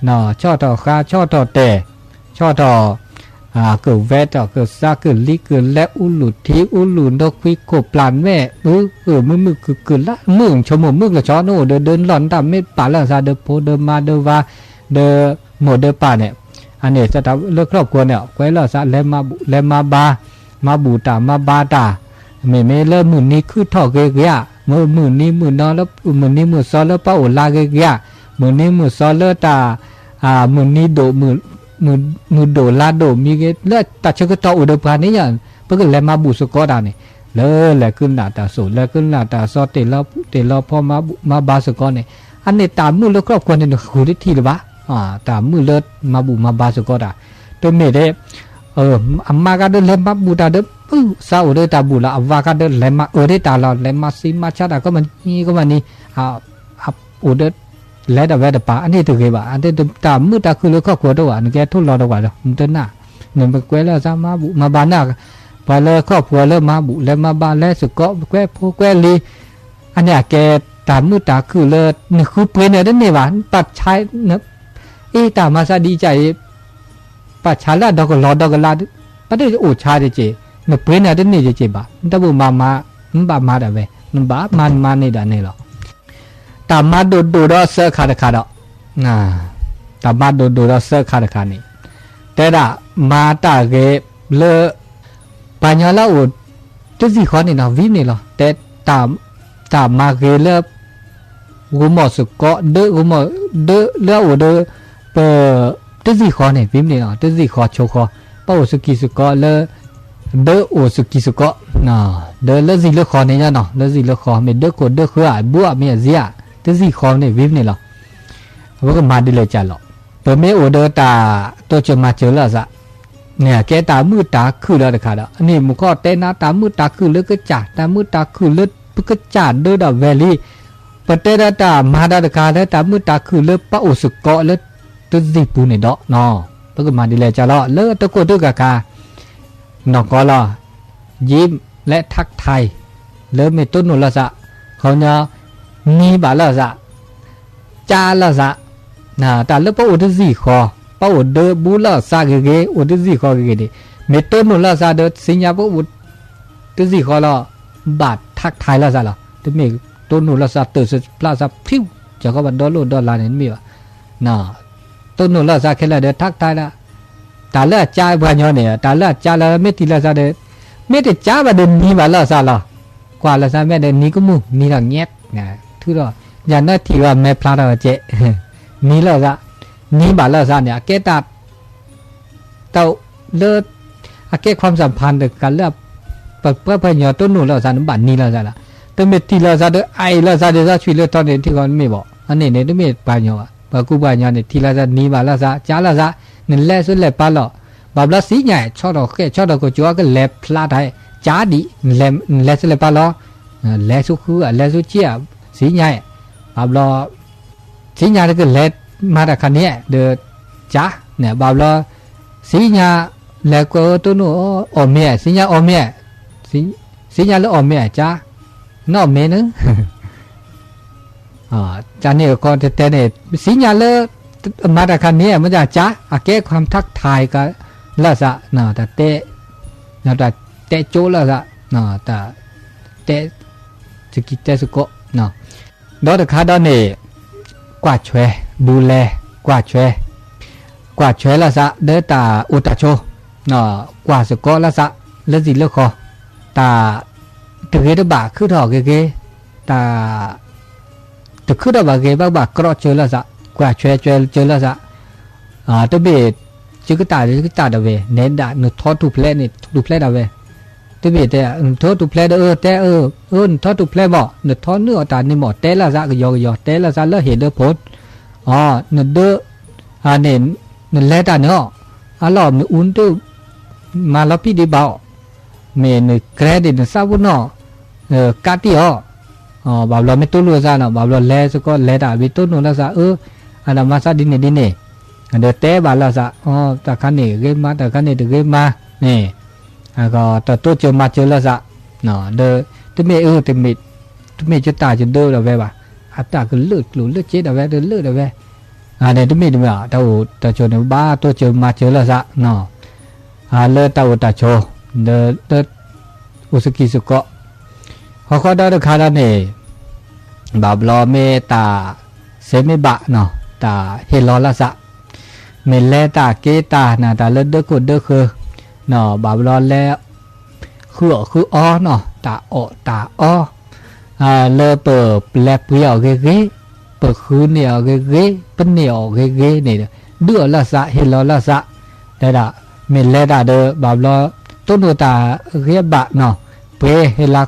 เนาะช่อต่อขาช่อต่อแต่ช่อต่อเกิดแวดต่อเกิดซาเกิดลิเกิดและอุลุทีอุลุนกวิโกปลานแม่มือคือเกิดละมือชมมือละช่อโน่เดินหล่อนตามไม่ป่าละซาเดิมโพเดิมมาเดิมว่าเดิมหมดเดิมป่าเนี่ย อันนี้จะทำเลือกครอบครัวเนี่ยไว้แล้วซะแล้วมาบามาบูตามาบาตาไม่เริ่มมื้อนี้คือทอเกเกียมื้อนี้มื้อนอนแล้วมื้อนี้มื้อซ้อนแล้วป้าโอลาเกเกียมื้อนี้มื้อซ้อนแล้วตามื้อนี้โดมื้อโดลาโดมีเกแล้วตาชกตออุดปานี่อย่างเพิ่นก็แล้วมาบูสกอดานี่แล้วขึ้นหน้าตาสูแล้วขึ้นหน้าตาซอเตลพอมาบาสกอนี่อันนี้ตามมื้อแล้วครอบครัวนี่คือได้ทีหรือบ่ตามมื้อเลิศมาบูมาบาสกอดาตัวเมเดอัมมาก็เดินเล่มมาบูตาเดิมซาอุเดตาบูละอวาก็เดินเล่มมาเดตาลอเล่มมาซีมาชาดาก็มันนี่อุเดเล่ดาเวดปาอันนี้ตัวเก็บอันนี้ตามมือตาคือเลือกครอบครัวตัวอันนี้แกทุนรอตัวก่อนมันต้นหน้าเนี่ยมันแกแล้วซามาบูมาบานหน้าไปเลยครอบครัวเริ่มมาบูเล่มมาบานแล้วสุก็แกผู้แกลีอันนี้แกตามมือตาคือเลือดนี่คือเปลี่ยนเนี่ยนี่หวานปัดใช้เนี่ยตามมาซาดีใจปัจฉาละดอกลอดอกลาปัดได้โอชาเดเจเนี่ยเปลี่ยนอะไรนี่เจบ่าแต่บุมาได้เว้มันบ้ามันนี่ได้เนี่ยหรอตามมาดูดอเสือขาดดอกตามมาดูดอเสือขาดนี่แต่ละมาตาเกเลปัญญาละโอจะสิขอนี่เนาะวินี่หรอแต่ตามมาเกเลกูหมอสุก็เด้อกูหมอเด้อเลือโอเด้อเปตัวสิขอเนี่ยพิมพ์เนี่ยตัวสิขอโชคอป้าสุกิสุกอเลเดอโอสุกิสุกอเดอเลสิเลขอเนี่ยเนาะเลสิเลขอไม่เดอโคเดอคือบัวไม่เสียตัวสิขอเนี่ยพิมพ์เนี่ยหรอว่าก็มาดีเลยจ้ะหรอเปิดไม่โอเดอตาตัวจะมาเจอแล้วซะเนี่ยแกตามือตาคือแล้วนะคะอันนี้มุขอเตนะตามือตาคือเลือกก็จ่าตามือตาคือเลือกก็จ่าเดอดาเวลี่ประเทศตามาดาคาแล้วตามือตาคือเลือกป้าโอสุกอเลือกตัวสิปูเนี่ยดอกเนาะเพิ่งมาดีเลยจ้ะละเลิกตะโกนตัวกากานอกก็ละยิ้มและทักทายเลิกไม่ต้นหนุนละสะเขาเนี่ยมีบาละสะจ้าละสะแต่เลิกป้าอุดสิขอป้าอุดเดบุละสะเกอุดสิขอเกดิไม่ต้นหนุนละสะเดสิญญาป้าอุดตัวสิขอละบาดทักทายละสะละตัวไม่ต้นหนุนละสะตื่นสุดพลาสะพิ้วจะก็บันดอลดอลลาร์เนี่ยมีวะต้นหนุนละซาแค่ละเดือทักทายละตาละจ้าบ้านย้อนเนี่ยตาละจ้าละไม่ตีละซาเดือไม่ได้จ้าบ้านเดินนี่บ้านละซาละกว่าละซาแม่เดินนี่ก็มูนี่ละเงียบนะทุกอย่างอย่างนั้นที่ว่าแม่พลาดเอาเจนี่ละซานี่บ้านละซาเนี่ยแกตัดเต่าเลือดแกความสัมพันธ์กันเลือดเพื่อพยอต้นหนุนละซาบ้านนี่ละซาละแต่ไม่ตีละซาเดือไอละซาเดือช่วยเลือดตอนนี้ที่เขาไม่บอกอันนี้เนี่ยไม่บ้านย้อนบากูบาญาเนี่ยทีละจะนีบาละซะจ้าละซะนี่แลสุแลปาละบาบลาสีใหญ่ชอดอกแค่ชอดอกก็จัวก็แลพลาได้จ้าดิแลสุแลปาละแลสุคือแลสุเจียสีใหญ่บาบลาสีใหญ่ก็แลมาตะคันนี้เดอจ้าเนี่ยบาบลาสีใหญ่แลก็ตัวนู้ออเมียสีใหญ่ออเมียสีใหญ่แล้วออเมียจ้านอเมียนึงจานนี้ก็แต่เนี่ยสิญญาเลมาตะคันนี้มันจะจ้าแก้ความทักทายกันละซะแต่เตะแต่เตะโจละซะแต่เตะสกิเตสุโกดอตะคาดอนี่กว่าช่วยดูแลกว่าช่วยละซะเดตาอุตโชกว่าสุโกละซะเลสิเลคอตาตะเกตบะคือถอเกตาแต่คือเราบอกเก็บบ้ากรอเจอแล้วซะกว่าช่วยเจอแล้วซะตัวเบ็ดจิกตาเดเวเน้นด่าหนูทอดถูกเพลนี่ถูกเพลดเวตัวเบ็ดแต่ทอดถูกเพลดแต่ทอดถูกเพลบ่หนูทอดเนื้อตานี่หมดแต่ละซะก็ยอแต่ละซะแล้วเห็นเด้อผลหนูเด้อเน้นหนูแลตาเนาะหล่อมีอุ่นตัวมาแล้วพี่ดีบ่เมนูเครดิตซาบุนกาติบาบลาไม่ตุ้นรู้ซะเนาะบาบลาแลสก็แลดาวิตุ้นรู้ละซะอันนั้นมาซะดินเดเตะบาลาซะตะคันนี่เกมมาตะคันนี่เกมมานี่ก็ตะตัวเจอมาเจอละซะเนาะเดตุเมตุเมจะตาจะเด้อละเว้บ่อัตตาก็เลือดเจ็ดละเว้เลือดละเว้เนี่ยตุเมตุเมตะโจเนี่ยบ้าตัวเจอมาเจอละซะเนาะเลตะอุตะโชเดอุสกิสุโกพอเขาได้ราคาแล้วเนี่ยบาบลอเมตาเซมิบะเนาะตาเฮลอละสะ เมเลตาเกตานาตาเลิศเด้อคนเด้อคือเนาะบาบลอนแล้วคืออ้อเนาะตาอ้อเลอเปิดแลบเรียวเก๋เปิดคืนเนี่ยเก๋เป็นเนี่ยเก๋นี่เดือละสะเห็นแล้วละสะได้ละเมเลตาเด้อบาบลอต้นตาเรียบะเนาะเปเฮลา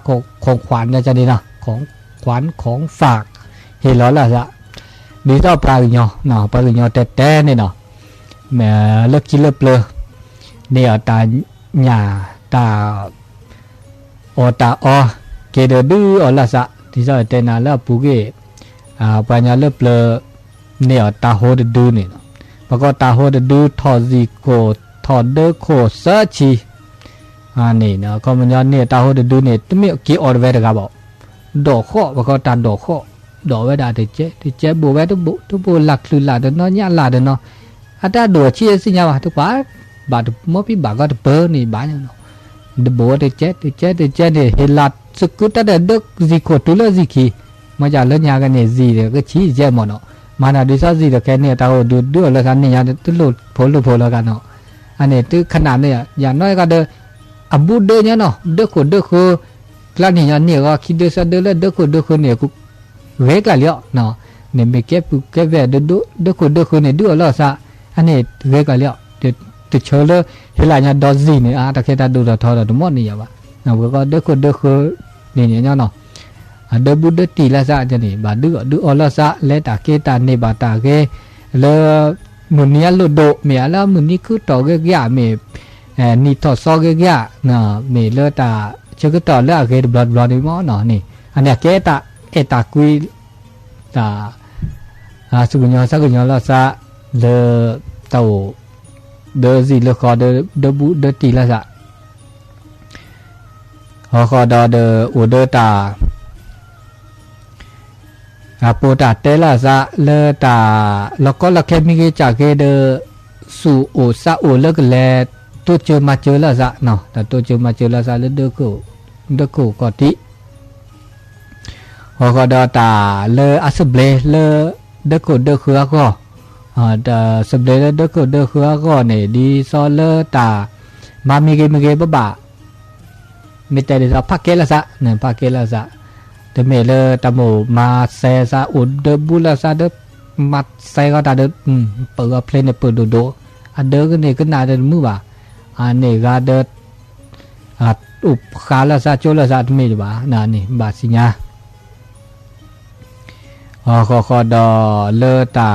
ของขวัญนะจ๊ะนี่เนาะของขวัญของฝากเฮลอละซะดีต่อปลาหยอเนาะปลาหยอแต่นี่เนาะแม่เลิกกินเลิกเปลือเนี่ยตาหญ้าตาอเกเดดื้อละซะที่จะแต่นาละปูเกปัญญาเลิกเปลือเนี่ยตาโหดดื้อนี่เนาะแล้วก็ตาโหดดื้อทอซิโกทอเดโคเซชีนี่เนาะก็มันย้อนเนี่ยตาโหดดูเนี่ยตุ้มกี่ออร์เวอร์กับบอกดอกข้อว่าเขาตัดดอกข้อดอกเวดาที่เจ๊บัวเวทุบหลักคือหลักเดินเนาะเนี่ยหลักเดินเนาะอาจจะดอกชี้สิเนี่ยว่าทุกบาทมอพี่บาก็จะเปิดนี่บ้านเนาะเดบัวที่เจ๊เนี่ยเฮลัดสกุตแต่เด็กสิโคตุเลสิขีมาจากเรื่องยากันเนี่ยสิเด็กก็ชี้เจ๊หมดเนาะมาหน้าดิซ่าสิเด็กแค่เนี่ยตาโหดดูแล้วกันเนี่ยตุ้ลุโผล่กันเนาะอันนี้ตุ้ขนาดเนี่ยอย่างน้อยก็เดอบูเดเนี่ยเนาะเด็กคนกลางเนี่ยเนี่ยก็คิดดูซะเด็กคนเนี่ยกูเวกละเลี้ยเนาะเนี่ยไม่เก็บเวเด็กคนเนี่ยดูแล้วซะอันนี้เวกละเลี้ยเดี๋ยวเชื่อเลยเฮลาเนี่ยดอซีเนี่ยตะเคียนดูเราทอเราดูหมดนี่อย่าวะเนาะก็เด็กคนเนี่ยเนาะเดบูเดตีละซะจะนี่บาดูละซะและตาเกตาเนี่ยบาตาเกเลมุนีลุโดเมียละมุนีคือต่อเกยาเมนี่ทอซอเกยเนาะเมเลตาเชื่อก็ต่อเลือกเกดบลัดนี่มั้งเนาะนี่อันนี้เกตาคุยตาสุกุญญาสักุญญาละซะเลเต่าเดซีเลคอเดบุเดตีละซะฮอคอดอเดอูเดตาโปตาเตละซะเลตาแล้วก็ละแค่มีเกจากเกเดสู่โอซาโอเลิกแลตัวเจอมาเจอละซะเนาะแต่ตัวเจอมาเจอละซะเลเดโกกอติฮอกอดอตาเลอัสเบลเลเดโกเดคือก็ดาสเบลเลเดโกเดคือก็เนี่ยดีซอเลตามามีเกบะมีแต่เดพักเกละซะเนี่ยพักเกละซะเดเมเลตาโมมาเซซาอุดเดบุละซะเดมัดเซก็ตาเดเปิดเพลงเนี่ยเปิดโดอันเดก็เนี่ยก็น่าเดมือว่าอันนี้ก็เดอุบขาละซะโจละซะไม่ดีว่าน่ะนี่บาสิญาคอดอเลตา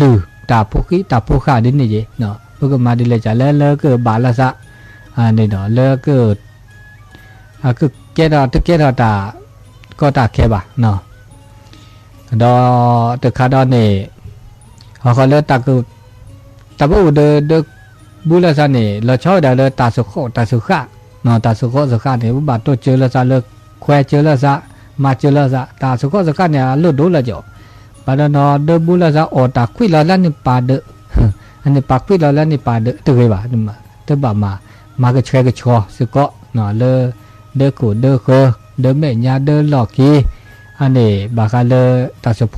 ลือตาพุกขาดินี่เจเนาะพวกมาดิเลยจ้ะเลเกิดบาละซะอันนี้เนาะเลเกิดคือเกดอตาก็ตาแค่บ่เนาะดอตึกคาดอนี่เขาเลตาคือตาบูเดบุลซะนี่เราชอบได้เลตาสุขะเนาะตาสุขะนี่บาตัวเจอละซะเลแควเจอละซะมาเจอละซะตาสุขะเนี่ยลุดดูละจ่อปาดนอเดบุลซะออตาคุยละนี่ปาเดอันนี้ปาคุยละนี่ปาเดตึกบ่นี่มาตึกบ่มาก็แชก็ชอสุกะเนาะเลเดกูเดเคเดเมญาเดหลอกกีอันนี้บาคาเลตาสุข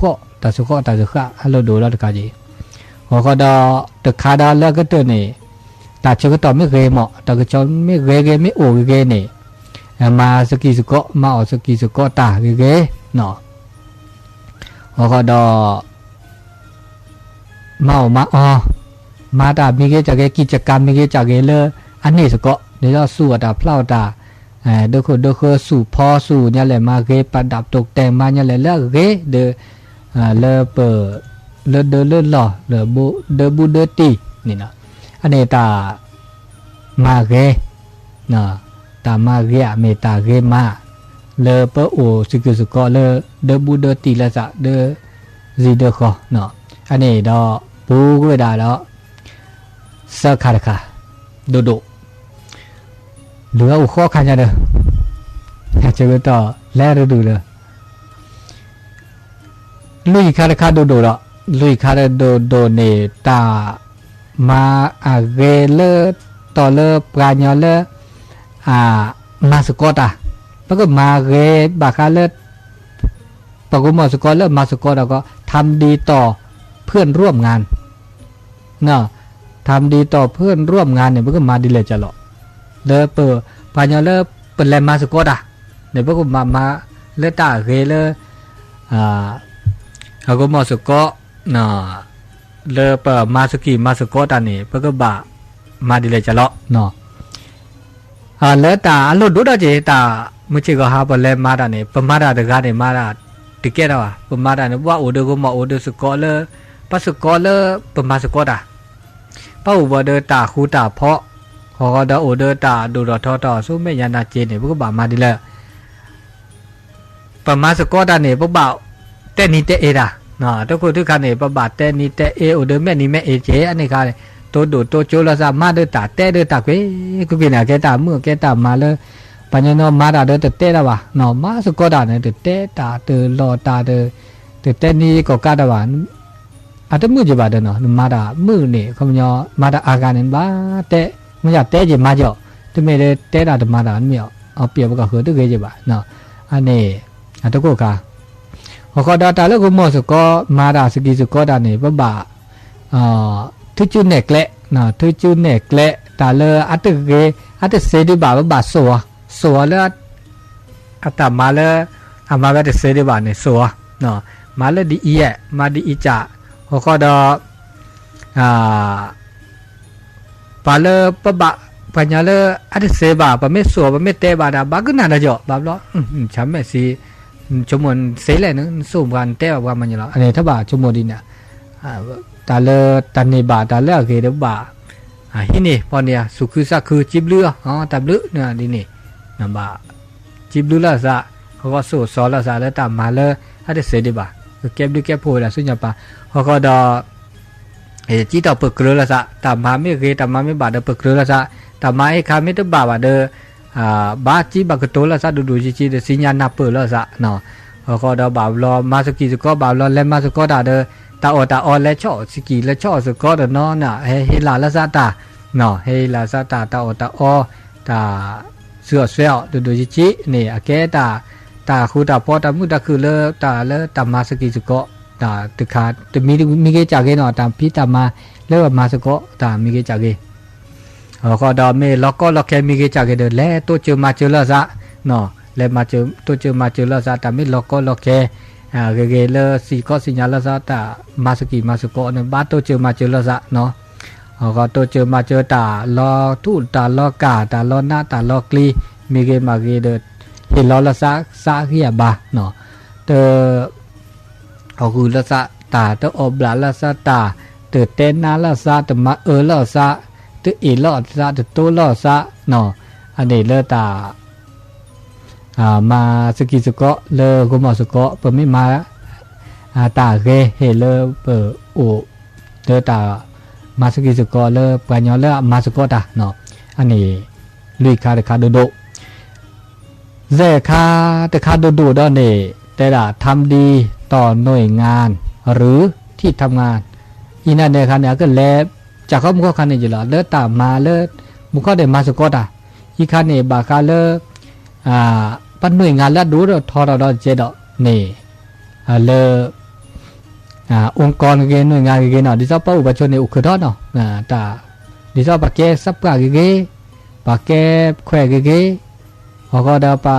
ะฮัลโหลดูละตะกาจีหัวก็ดอตึกคาดาแล้วก็ตัวนี่ตาเชื่อก็ต่อไม่เกยเหมาะแต่ก็ชอบไม่เกยไม่โอ้เกยนี่มาสกีสุกะมาออกสกีสุกะตาเกยเนาะหัวก็ดอมามาตามีเกยจากเกยกิจกรรมมีเกยจากเกยเลอันนี้สุกะเดี๋ยวสู้ตาเพล่าตาเด็กสู่พอสู่เนี่ยแหละมาเกยประดับตกแต่งมาเนี่ยแหละเลิกเกยเดเลเปเลเดเลหล่อเลบูเดตีนี่นะอันนี้ตามาเกเนาะตามาเกเมตาเกมาเลเปโอสกุสกอเลเดบูเดตีละซะเดซีเดคอเนาะอันนี้ดอปูก็ได้แล้วสคาค่ะโดเหลืออุข้อขันจะเด้อจะก็ต่อแล้วดูเลยลุยคาราคาโดละลุยคาราโดเนตามาเกเลต่อเลปราญญาเลมาสกอตแล้วก็มาเกบาคาเลปกุมสกอเลมาสกอตแล้วก็ทำดีต่อเพื่อนร่วมงาน เนาะทำดีต่อเพื่อนร่วมงานเนี่ยมันก็มาดีเลยจะหรอเลยเปิดปัญญาเลยเป็นแรงมาสกอตอ่ะเนี่ยพวกมาเลตาเกเลเขาก็มาสกอตเนาะเลยเปิดมาสกีมาสกอตอันนี้พวกก็บะมาดีเลยจะหรอเนาะแล้วตาอันนู้นดูได้จีตาเมื่อเช้าก็หาเป็นแรงมาได้เนี่ยประมาณได้กันเนี่ยมาได้ติเกตอ่ะประมาณนั้นว่าโอเดก็มาโอเดสกอตเลยปัสกอตเลยประมาณสกอตอ่ะป้าอุบเดตาคูตาเพาะพอก็ได้โอเดตาดูดอทอต่อสู้ไม่ยันนาเจเนี่ยพวกก็บะมาดีเลยประมาณสกอตเนี่ยพวกบ่าวแต่นี่แต่เอดะเนาะทุกคนทุกคนเนี่ยประบาดแต่นี่แต่เอโอเดแม่นี่แม่เอเจอันนี้ค่ะตัวดูตัวโจลาซามาเดตาแต่เดตาเว้ยกูเป็นอะไรแกตาเมื่อแกตามาเลยปัญญาโนมาดาเดตเตละวะเนาะมาสกอตเนี่ยเดเตตาเดรอตาเดเตนี่ก็กาดวานอาจจะมือจะบาดเนาะมาดามือเนี่ยเขาเนี่ยมาดาอาการเนี่ยบ้าแต่มันอยากเตะจะมาจ่อทำไมเลยเตะได้มาดาไม่เอาเปรียบกับเขาตัวเกจิบะเนาะอันนี้อันตะกุกาพอดาตาแล้วก็มอสก็มาดาสกีสก็ดาเนี่ยบ้าทุจุนเนกเละเนาะทุจุนเนกเละตาเลอัตเกอัตเสดิบาบ้าสัวแล้วอัตมาเลยอามาแบบเสดิบาเนี่ยสัวเนาะมาเลยดีอีมาดีอีจ่าพอดาปาเลปะบะปัญญาเลอัตเสบาปะไม่สัวปะไม่เตบาดาบาก็น่าจะจ่อบาบล้อฉันไม่สิชมวนเสยเลยนึงสูบกันเตะว่ามันอย่างไรอันนี้ถ้าบ่าชมวนดิเนี่ยตาเลตันในบ่าตาเลเกเดบ่าฮินี่พอเนี่ยสุขุสักคือจิบเรืออ๋อตับเรือเนี่ยดินี่นะบ่าจิบเรือละซะเขาก็สู้สอนละซะแล้วตามมาเลยอันนี้เสยดีบ่าเก็บดูเก็บพูดละสุญญาปะเขาก็ดอจีต่อเปิดเกลือละซะตามมาไม่เกตามมาไม่บ่าเดเปิดเกลือละซะตามมาไอ้ข้าไม่ต้องบ่าเดบาจีบากตัวละซะดูจีเดสิญญาณนับเปิดละซะเนาะเขาก็ดบ่าวรอมาสกีสก็บ่าวรอเล่นมาสก็ดาเดตาออและช่อสกีและช่อสก็ดเนาะน่ะเฮลาละซะตาเนาะเฮลาซะตาออตาเสือเสียวดูจีนี่อเกตาคูตาพอตามุตาคือเลตาเลตามาสกีสก็ตาตึกขาตมีเกจากเกเนาะตาพิตามาเลว่ามาสก็ตามีเกจากเกก็ดอเมล็อกก็ล็อกแค่มีเกจากเกเดแลตัวเจอมาเจอละซะเนาะแลมาเจอตัวเจอมาเจอละซะตาไม่ล็อกก็ล็อกแค่เกเลสีก็สิญญาละซะตามาสกีมาสก็เนี่ยบ้าตัวเจอมาเจอละซะเนาะก็ตัวเจอมาเจอตาลอทูตาลอกาตาลอหน้าตาลอกลีมีเกมาเกเดเห็นลอละซะเฮียบาเนาะเตอคือละซะตาเตออบลาละซะตาเตเต้นนาละซะตมาละซะเตอีละซะเตโตละซะเนาะอันนี้เลตามาสกีสก็เลกุมอสก็เปิดไม่มาตาเกเฮเลเปิดโอเลตามาสกีสก็เลปัญญาเลมาสก็ตาเนาะอันนี้ลุยคาโดโดเจคาแต่คาโดโดดอนเนี่ยแต่ละทำดีต่อหน่วยงานหรือที่ทำงานอีนั่นเนี่ยคันเนี่ยก็แล้วจากเขามุขคันเนี่ยอยู่แล้วเลิศตามมาเลิศมุขเดมาสก็ตาอีคันเนี่ยบาคาเลปันหน่วยงานแล้วดูเราทอเราเจดนี่เลองค์กรเกณฑ์หน่วยงานเกณฑ์เนาะดิฉันป้าอุปชนเนี่ยอุคดเนาะตาดิฉันปากแกซับกาเกปากแกแขวเกเขาก็ได้ป่า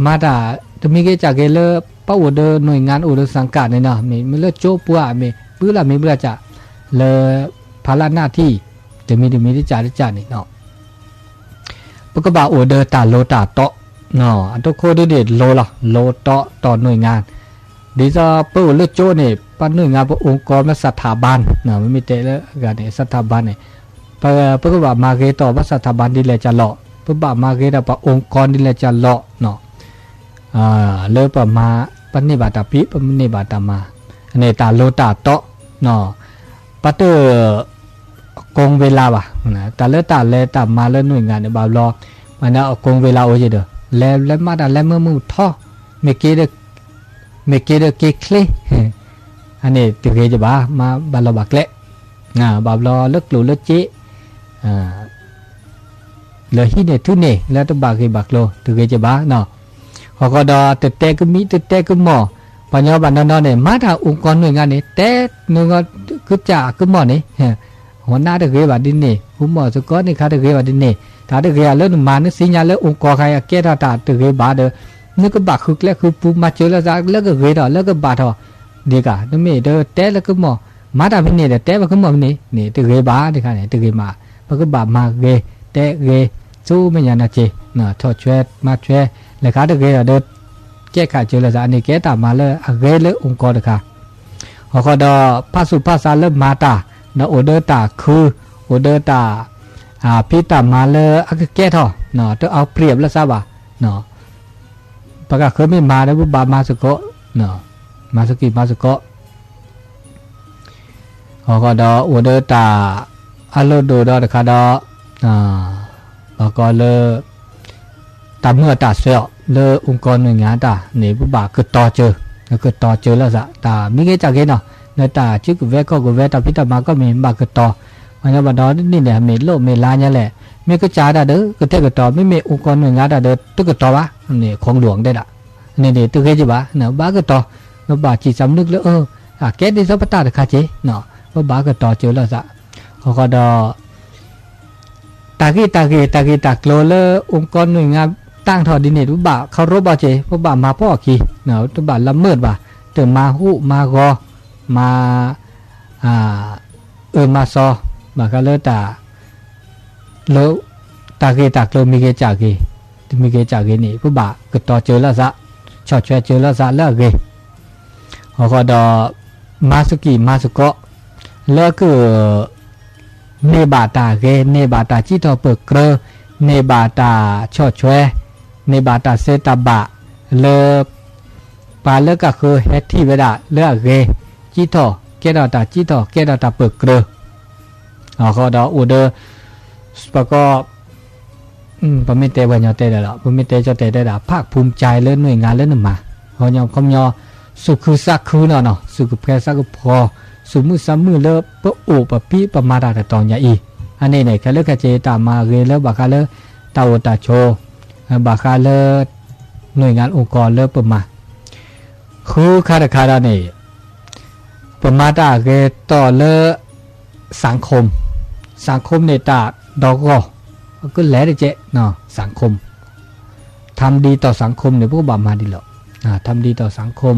มาดาจะมีเกจากเกเลป้าอุดหน่วยงานอุดสังกัดเนี่ยเนาะมีเลือดโจปัวมีปื้อละมีเบื่อจะเลภาระหน้าที่จะมีที่จ่ายนี่เนาะปกบ่าอุดตาโลตาโตเนาะอันทุกคนเด็ดโลละโลต่อหน่วยงานดิจะเปิดเลือดโจเนี่ยปั้นหน่วยงานองค์กรและสถาบันเนาะไม่มีเตะแล้วกันเนี่ยสถาบันเนี่ยเปิดว่ามาเกต่อว่าสถาบันดีเลยจะหล่อเปิดว่ามาเกต่อว่าองค์กรดีเลยจะหล่อเนาะเลือดประมาปันนิบาตาพิปันนิบาตามาในตาโลตาโตเนาะปัตเตอร์กงเวลาว่ะนะตาเลือดตาเลตามาเลือดหน่วยงานเนี่ยบ่าวรอมันเอากงเวลาโอ้ยเด้อแล้วมาดาแล้วเมื่อมือท่อเมเกเดเกคลีอันนี้ติเกจะบ้ามาบาลบักเละบ่าวรอเลิกหลุเลิกจีเหลือที่เนี่ยทุเน่แล้วต้องบักเกบักโลติเกจะบ้าเนาะเขาก็ดอเตะก็มีเตะก็หมอปัญญาบันนอนเนี่ยมาดาองค์กรหน่วยงานเนี่ยเตะหน่วยงานก็จ่าก็หมอเนี่ย หัวหน้าตะเกียบดินนี่หุมอสกอนี่ข้าตะเกียบดินนี่ถ้าตะเกียบเลิกมานึกสิญญาเลิกองค์กรใครแก้ท่าตาตะเกียบบาเดนึกก็บาคือแล้วคือปูมาเจอแล้วจะเลิกก็เกยต่อเลิกก็บาทอเด็กอ่ะนั่นไม่เด้อแต่แล้วก็หมอมาตาพินเนี่ยแต่ว่าก็หมอนี่ตะเกียบบาเด็กอ่ะเนี่ยตะเกียบมาเพราะก็บามาเกยแต่เกยสู้ไม่ยันนะเจน่ะทอดช่วยมาช่วยแล้วข้าตะเกียบเด้อแก้ไขเจอแล้วจะอันนี้แก้ตามมาเลยเกยเลิกองค์กรเด็กอ่ะพอก็ดอภาษุภาษาเลิกมาตาเนาะโอเดอร์ตาคือโอเดอร์ตาพี่ตามาเลยแก้ท่อเนาะต้องเอาเปรียบแล้วทราบว่าเนาะประกาศเคยไม่มาแล้วบุบามาสกเนาะมาสกิมาสกเขาก็ดอโอเดอร์ตาอัลโลโดดอเดคาดอแล้วก็เลยตามเมื่อตาเสียเลยองค์กรหน่วยงานตาเนี่ยบุบาคือต่อเจอคือต่อเจอแล้วจะตาไม่เกี่ยจากเนาะในตาชื่อกูเวก็กูเวตาพิตามาก็มีบาคือต่อมันจะมาดอนี่เนี่ยมีโลมีลาเนี่ยแหละไม่ก็จ่าได้เด้อก็เท่ก็ต่อไม่มีองค์กรหน่วยงานได้เด้อตึกก็ต่อวะนี่ของหลวงได้ละนี่ตึกเกี่ยจีบะเนาะบ้าก็ต่อแล้วบ้าจีจำนึกแล้วแกได้สัพตาเด็กข้าเจเนาะว่าบ้าก็ต่อเจอแล้วจะเขาก็ดอตากีตากโลเลองค์กรหน่วยงานตั้งทอดินเนี่ยบ้าเขารบบ้าเจว่าบ้ามาพ่อขี้เนาะตัวบ้าละเมิดบ้าเติมมาหูมากอมามาซอมาก็เลยตาโลตากีตากโลมีเกจากีมีเกจากีนี่ผู้บ่าก็ต่อเจอแล้วซะชอดช่วยเจอแล้วซะแล้วเกเขาก็ดอมาสุกิมาสุกะแล้วก็เนบาตาเกเนบาตาจิตอเปิกเกรเนบาตาชอดช่วยเนบาตาเซตาบะเลปาเลิกก็คือเฮที่เวลาเลือกเกจิตอแกดาตาจิตอแกดาตาเปิกเกรเขาดออูเดอร์ปะก็ปะไม่เตะวันยอเตะได้ละปะไม่เตะจะเตะได้ละภาคภูมิใจเล่นหน่วยงานเล่นหนึ่งมาเขายอมคำยอสุคือสักคือเนาะสุคือแค่สักพอสุมือซ้ำมือเลิกปะโอปะพี่ปะมาดาแต่ตอนยาอีอันนี้เนี่ยแค่เลิกแค่เจตามาเกเลิกบาคาเลิกตาโอตาโชบาคาเลิกหน่วยงานองค์กรเลิกปะมาคือคาราเนี่ยปะมาดาเกต่อเลิกสังคมในตาดอกก็แล้วได้เจ๊เนาะสังคมทำดีต่อสังคมเนี่ยพวกบามาดีหรอกทำดีต่อสังคม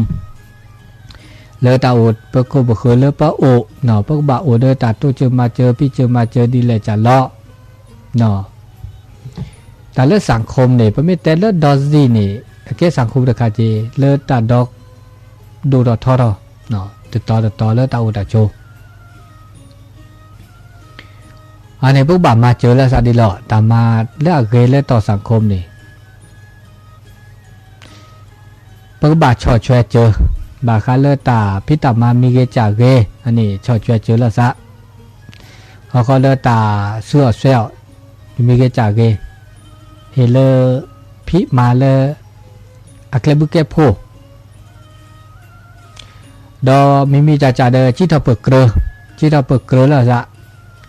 เลอตาโอดพวกก็บอกเคยเลอปะโอเนาะพวกบาโอเดอตาตู้เจอมาเจอพี่เจอมาเจอดีเลยจะเลาะเนาะแต่เลือสังคมเนี่ยพอไม่แต่เลือดอซีนี่แค่สังคมราคาเจเลือตาดอกดูดอทอเนาะติดต่อเลือตาโอตาโจอันนี้พวกบามาเจอแล้วสักดีหล่อแต่มาเลือกเกยเลือกต่อสังคมนี่พวกบาชอช่วยเจอบาคาเลือกตาพิตามามีเกจากเกอันนี้ชอช่วยเจอแล้วซะเขาก็เลือกตาเสื้อเซลมีเกจากเกเฮเลพิมาเลอักเลบุเกโพดอมีจ่าเดจิตอเปิกเกลือแล้วซะ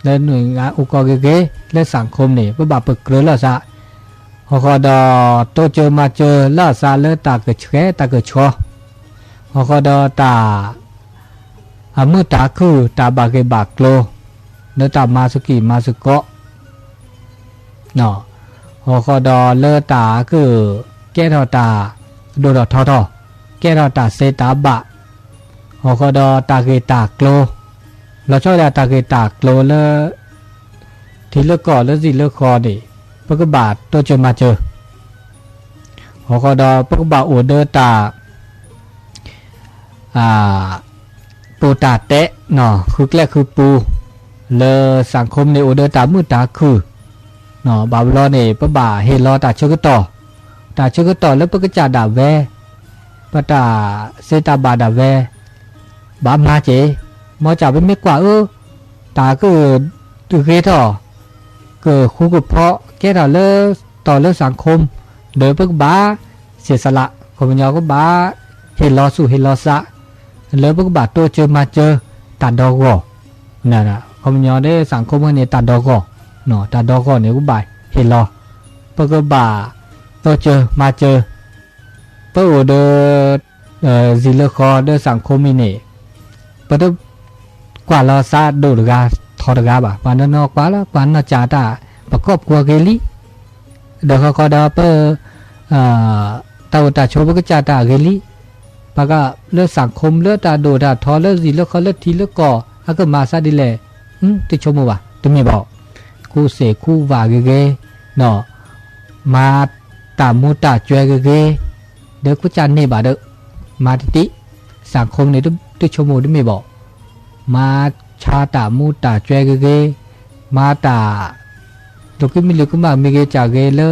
เล่นหน่วยงานองค์กรเก๋ๆเล่นสังคมนี่เพื่อบาปเกลือแล้วซะเขาก็ดอโตเจอมาเจอแล้วซะเลือตาเกิดแค่ตาเกิดชัวเขาก็ดอตามือตาคือตาบาเกบากโลเนื้อตามาสุกิมาสุกะเนาะเขาก็ดอเลือตาคือแก้ทอตาโดดทอแก้ทอตาเซตาบะเขาก็ดอตาเกตากโลเราชอบตาเกตากโลเลที่เลือกก่อนแล้วสิเลือกคอดิปกบาทตัวเจอมาเจอหอกดอปกบาโอเดอร์ตาปูตาเตะเนาะคือแรกคือปูเลสังคมในโอเดอร์ตามือตาคือเนาะบาบลอเนี่ยปบาเฮลอตาเชกต่อแล้วปกจ่าดาแวปตาเซตาบาดาแวบามาเจมอจ่าเป็นไม่กว่าตาก็ตือเกท่อเกิดคู่กับเพาะแก่ต่อเลิกสังคมโดยเพิกบ้าเสียสละคนมันยอก็บ้าเห็นรอสู่เห็นรอสะแล้วเพิกบ้าตัวเจอมาเจอตัดดอกก็นั่นน่ะคนมันยอได้สังคมกันเนี่ยตัดดอกก็เนาะตัดดอกก็เนี่ยก็บ่ายเห็นรอเพิกบ้าตัวเจอมาเจอเพิกเดซิเลคอเดสังคมมีเนี่ยเพิกกว่าเราซาดูดกาท ทอดกาบะปานนอกว่าละปานจาตาประกอบกว่าเกลิเดอก็ดาเปตาวตาโชบก็จาตาเกลิปากะเลือสังคมเลือตาโดดาทอเลือสิเลือเขาเลือทีเลือก่ออะก็มาซะดิแลติชมว่ะตมีบอกกูเสกูว่าเกเกเนาะมาตามูตาจวยเกเกเดอกูจานนี่บาเดอมาติสังคมในติชมตมีบอกมาชาตามูตาจวยเกเกมาตาตัวกิมิลิกุมามีเกจาเกเลอ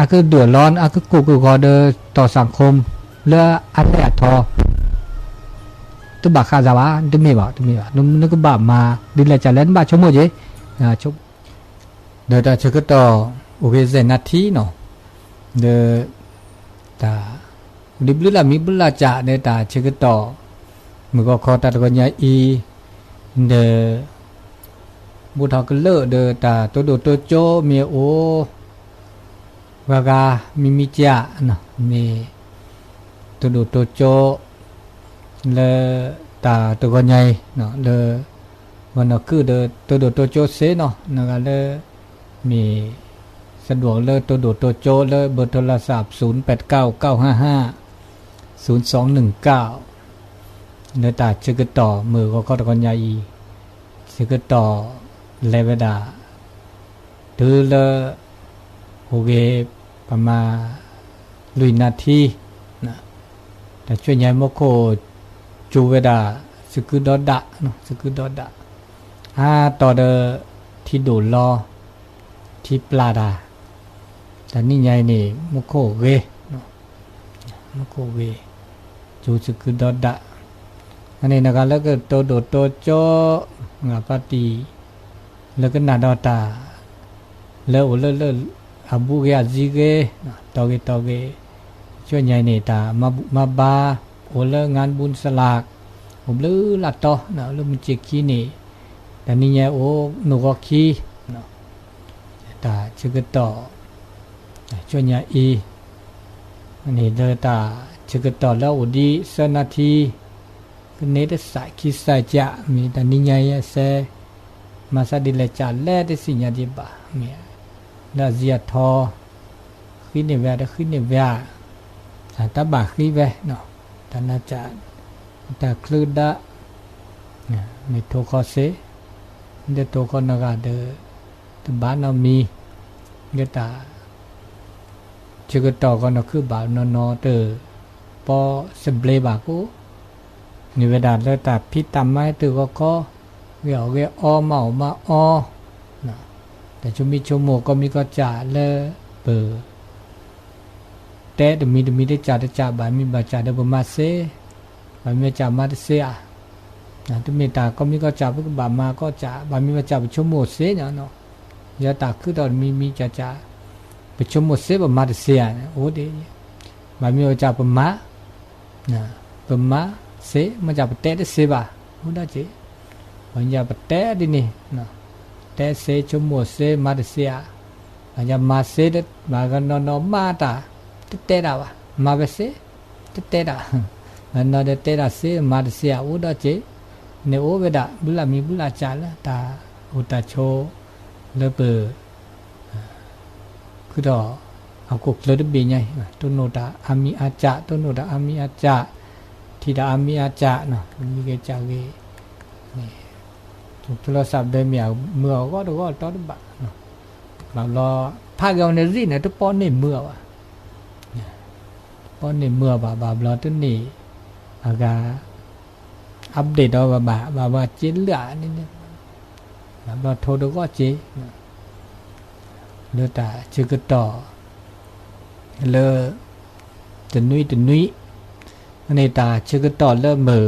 ะก็เดือดร้อนอะก็กูก็เดอต่อสังคมเลออันแรกทอตุบาคาซาวะตุมีบ่นึกบามาดิแลจะเล่นบาชโมเจชกเดอตาชกต่อโอเคเซนาทีเนาะเดอตาดิบลุลามีบุลาจาเดตาชกต่อมือก็ขอตัดก็ญาอีเดอบุทากเลอเดอตาตัวโดตัวโจเมียโอวากามิจาเนาะมีตัวดูตัวโจเลตาตัวก็ใหญ่เนาะเลวันคือเดตัวดูตัวโจเสเนาะนั่นก็เลมีสะดวกเลตัวดูตัวโจเลเบอร์โทรศัพท์0899550219เนตาจึกต่อมือก็ตะกอนใหญ่จึกต่อเลเวดาตือเลโอเคประมาณลุยนาทีนะแต่ช่วยใหญ่โมโคจูเวดาสกุดอดะเนาะสกุดอดะต่อเดอที่ดูรอที่ปลาดาแต่นี่ใหญ่นี่โมโคเวเนาะโมโคเวจูสกุดอดะอันนี้นะครับแล้วก็โตโดโตโจงาปฏิแล้วก็นาดอตาแล้วเลอาบุเกอจิเกตอเกช่วยใหญ่นี่ตามาบาโอเลงานบุญสลากผมลือละต่อนะลือมันจิกีนี่แต่นี่เนี่ยโอหนูก็ขี้เนาะตาชึกต่อช่วยใหญ่อีอันนี้เดอตาชึกต่อแล้วอุดีเสนาทีก็เนตสายคิดสายจะมีแต่นี่เนี่ยเซมาซาดิเลจ่าแล่ได้สิญญาดิบะเมียลาเซียทอขึ้นในแวดขึ้นในแวดสาตบาขึ้นแวเนาะตานาจารตาคลืดะมีโทคอเซเดโทคอนากาเดตบ้านเรามีเดตาจึกต่อก็นคือบ่าวนอเตอปอสเบลบากูนิเวดาเลตาพิตามไม้ตือก็เกี่ยวอเมามาอนะแต่ชุมิชโมก็มีก็จ่าเลเปิดแต่เดมีได้จ่าบามีบาจ่าเดบมาเซบามีจ่ามาเซียนะทุมีตาก็มีก็จ่าพวกบามาก็จ่าบามีมาจ่าไปชั่วโมงเซเนาะยาตาคือตอนมีจ่าไปชั่วโมงเซบามาเซียโอ้ดีบามีจ่าปมานะปมาเซมาจ่าไปเตะเซบาโอ้ได้เจวันยาปเตะดินี่นะแต่เซชั่วโมงเซมาเซียวันยามาเซเดมากันนอมาตาเตะดาวมาเบเซเตะดาอันนั้นเตะดาเซมาเซียโอ้ได้เจเนโอเวดาบุลามีบุลาจาละตาอุตาโชเลเปอคือดอเอากุกเลดบีไงตุโนดาอามีอาจาตุโนดาอามีอาจาทีดาอามีอาจาเนาะมีเกจาเกนี่โทรศัพท์เดิมอย่างเมื่อก็ตอนบักเนาะบางรอพาเกาในรีเนี่ยทุกป้อนในเมื่อวะป้อนในเมื่อบาบรอตัวนี้อากาอัปเดตเอาบาเจนเหลือนี่เนี่ยบาโทรก็เจเลือตาชื่อต่อเลอตัวนุ้ยอันนี้ตาชื่อต่อเลอมือ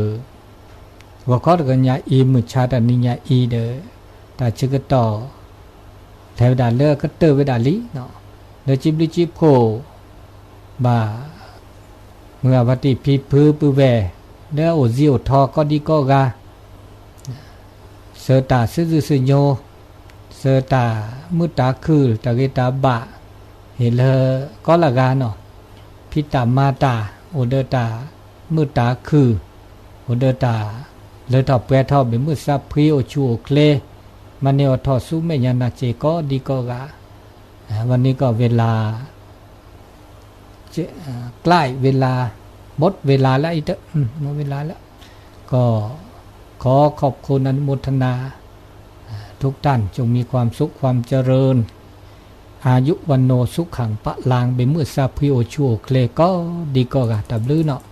ว่าเขาตะกันยาอีมือชาตานิยาอีเดอตาชื่อต่อแถวดาเลอก็เตอร์เวดาลีเนาะเดอจิบลิจิบโคบาเมื่อวัติพีพื้ปือแวเดอโอซิโอทอก็ดีก็กาเสตาซึซึโยเสตามุตาคือตะเกตาบะเฮเลก็ละกาเนาะพิตามาตาโอเดตามุตาคือโอเดตาเลทอแปรทอเป็นมือซับพรีโอชูโอเคล มันเนี่ยทอสู้ไม่ยันนาเจก็ดีก็กะวันนี้ก็เวลาใกล้เวลาหมดเวลาแล้วอีกหมดเวลาแล้วก็ขอขอบคุณอนุโมทนาทุกท่านจงมีความสุขความเจริญอายุวันโนสุขังปะลางเบมือซาพิโอชัวเคลก็ดีก็กะตับลื้อเนาะ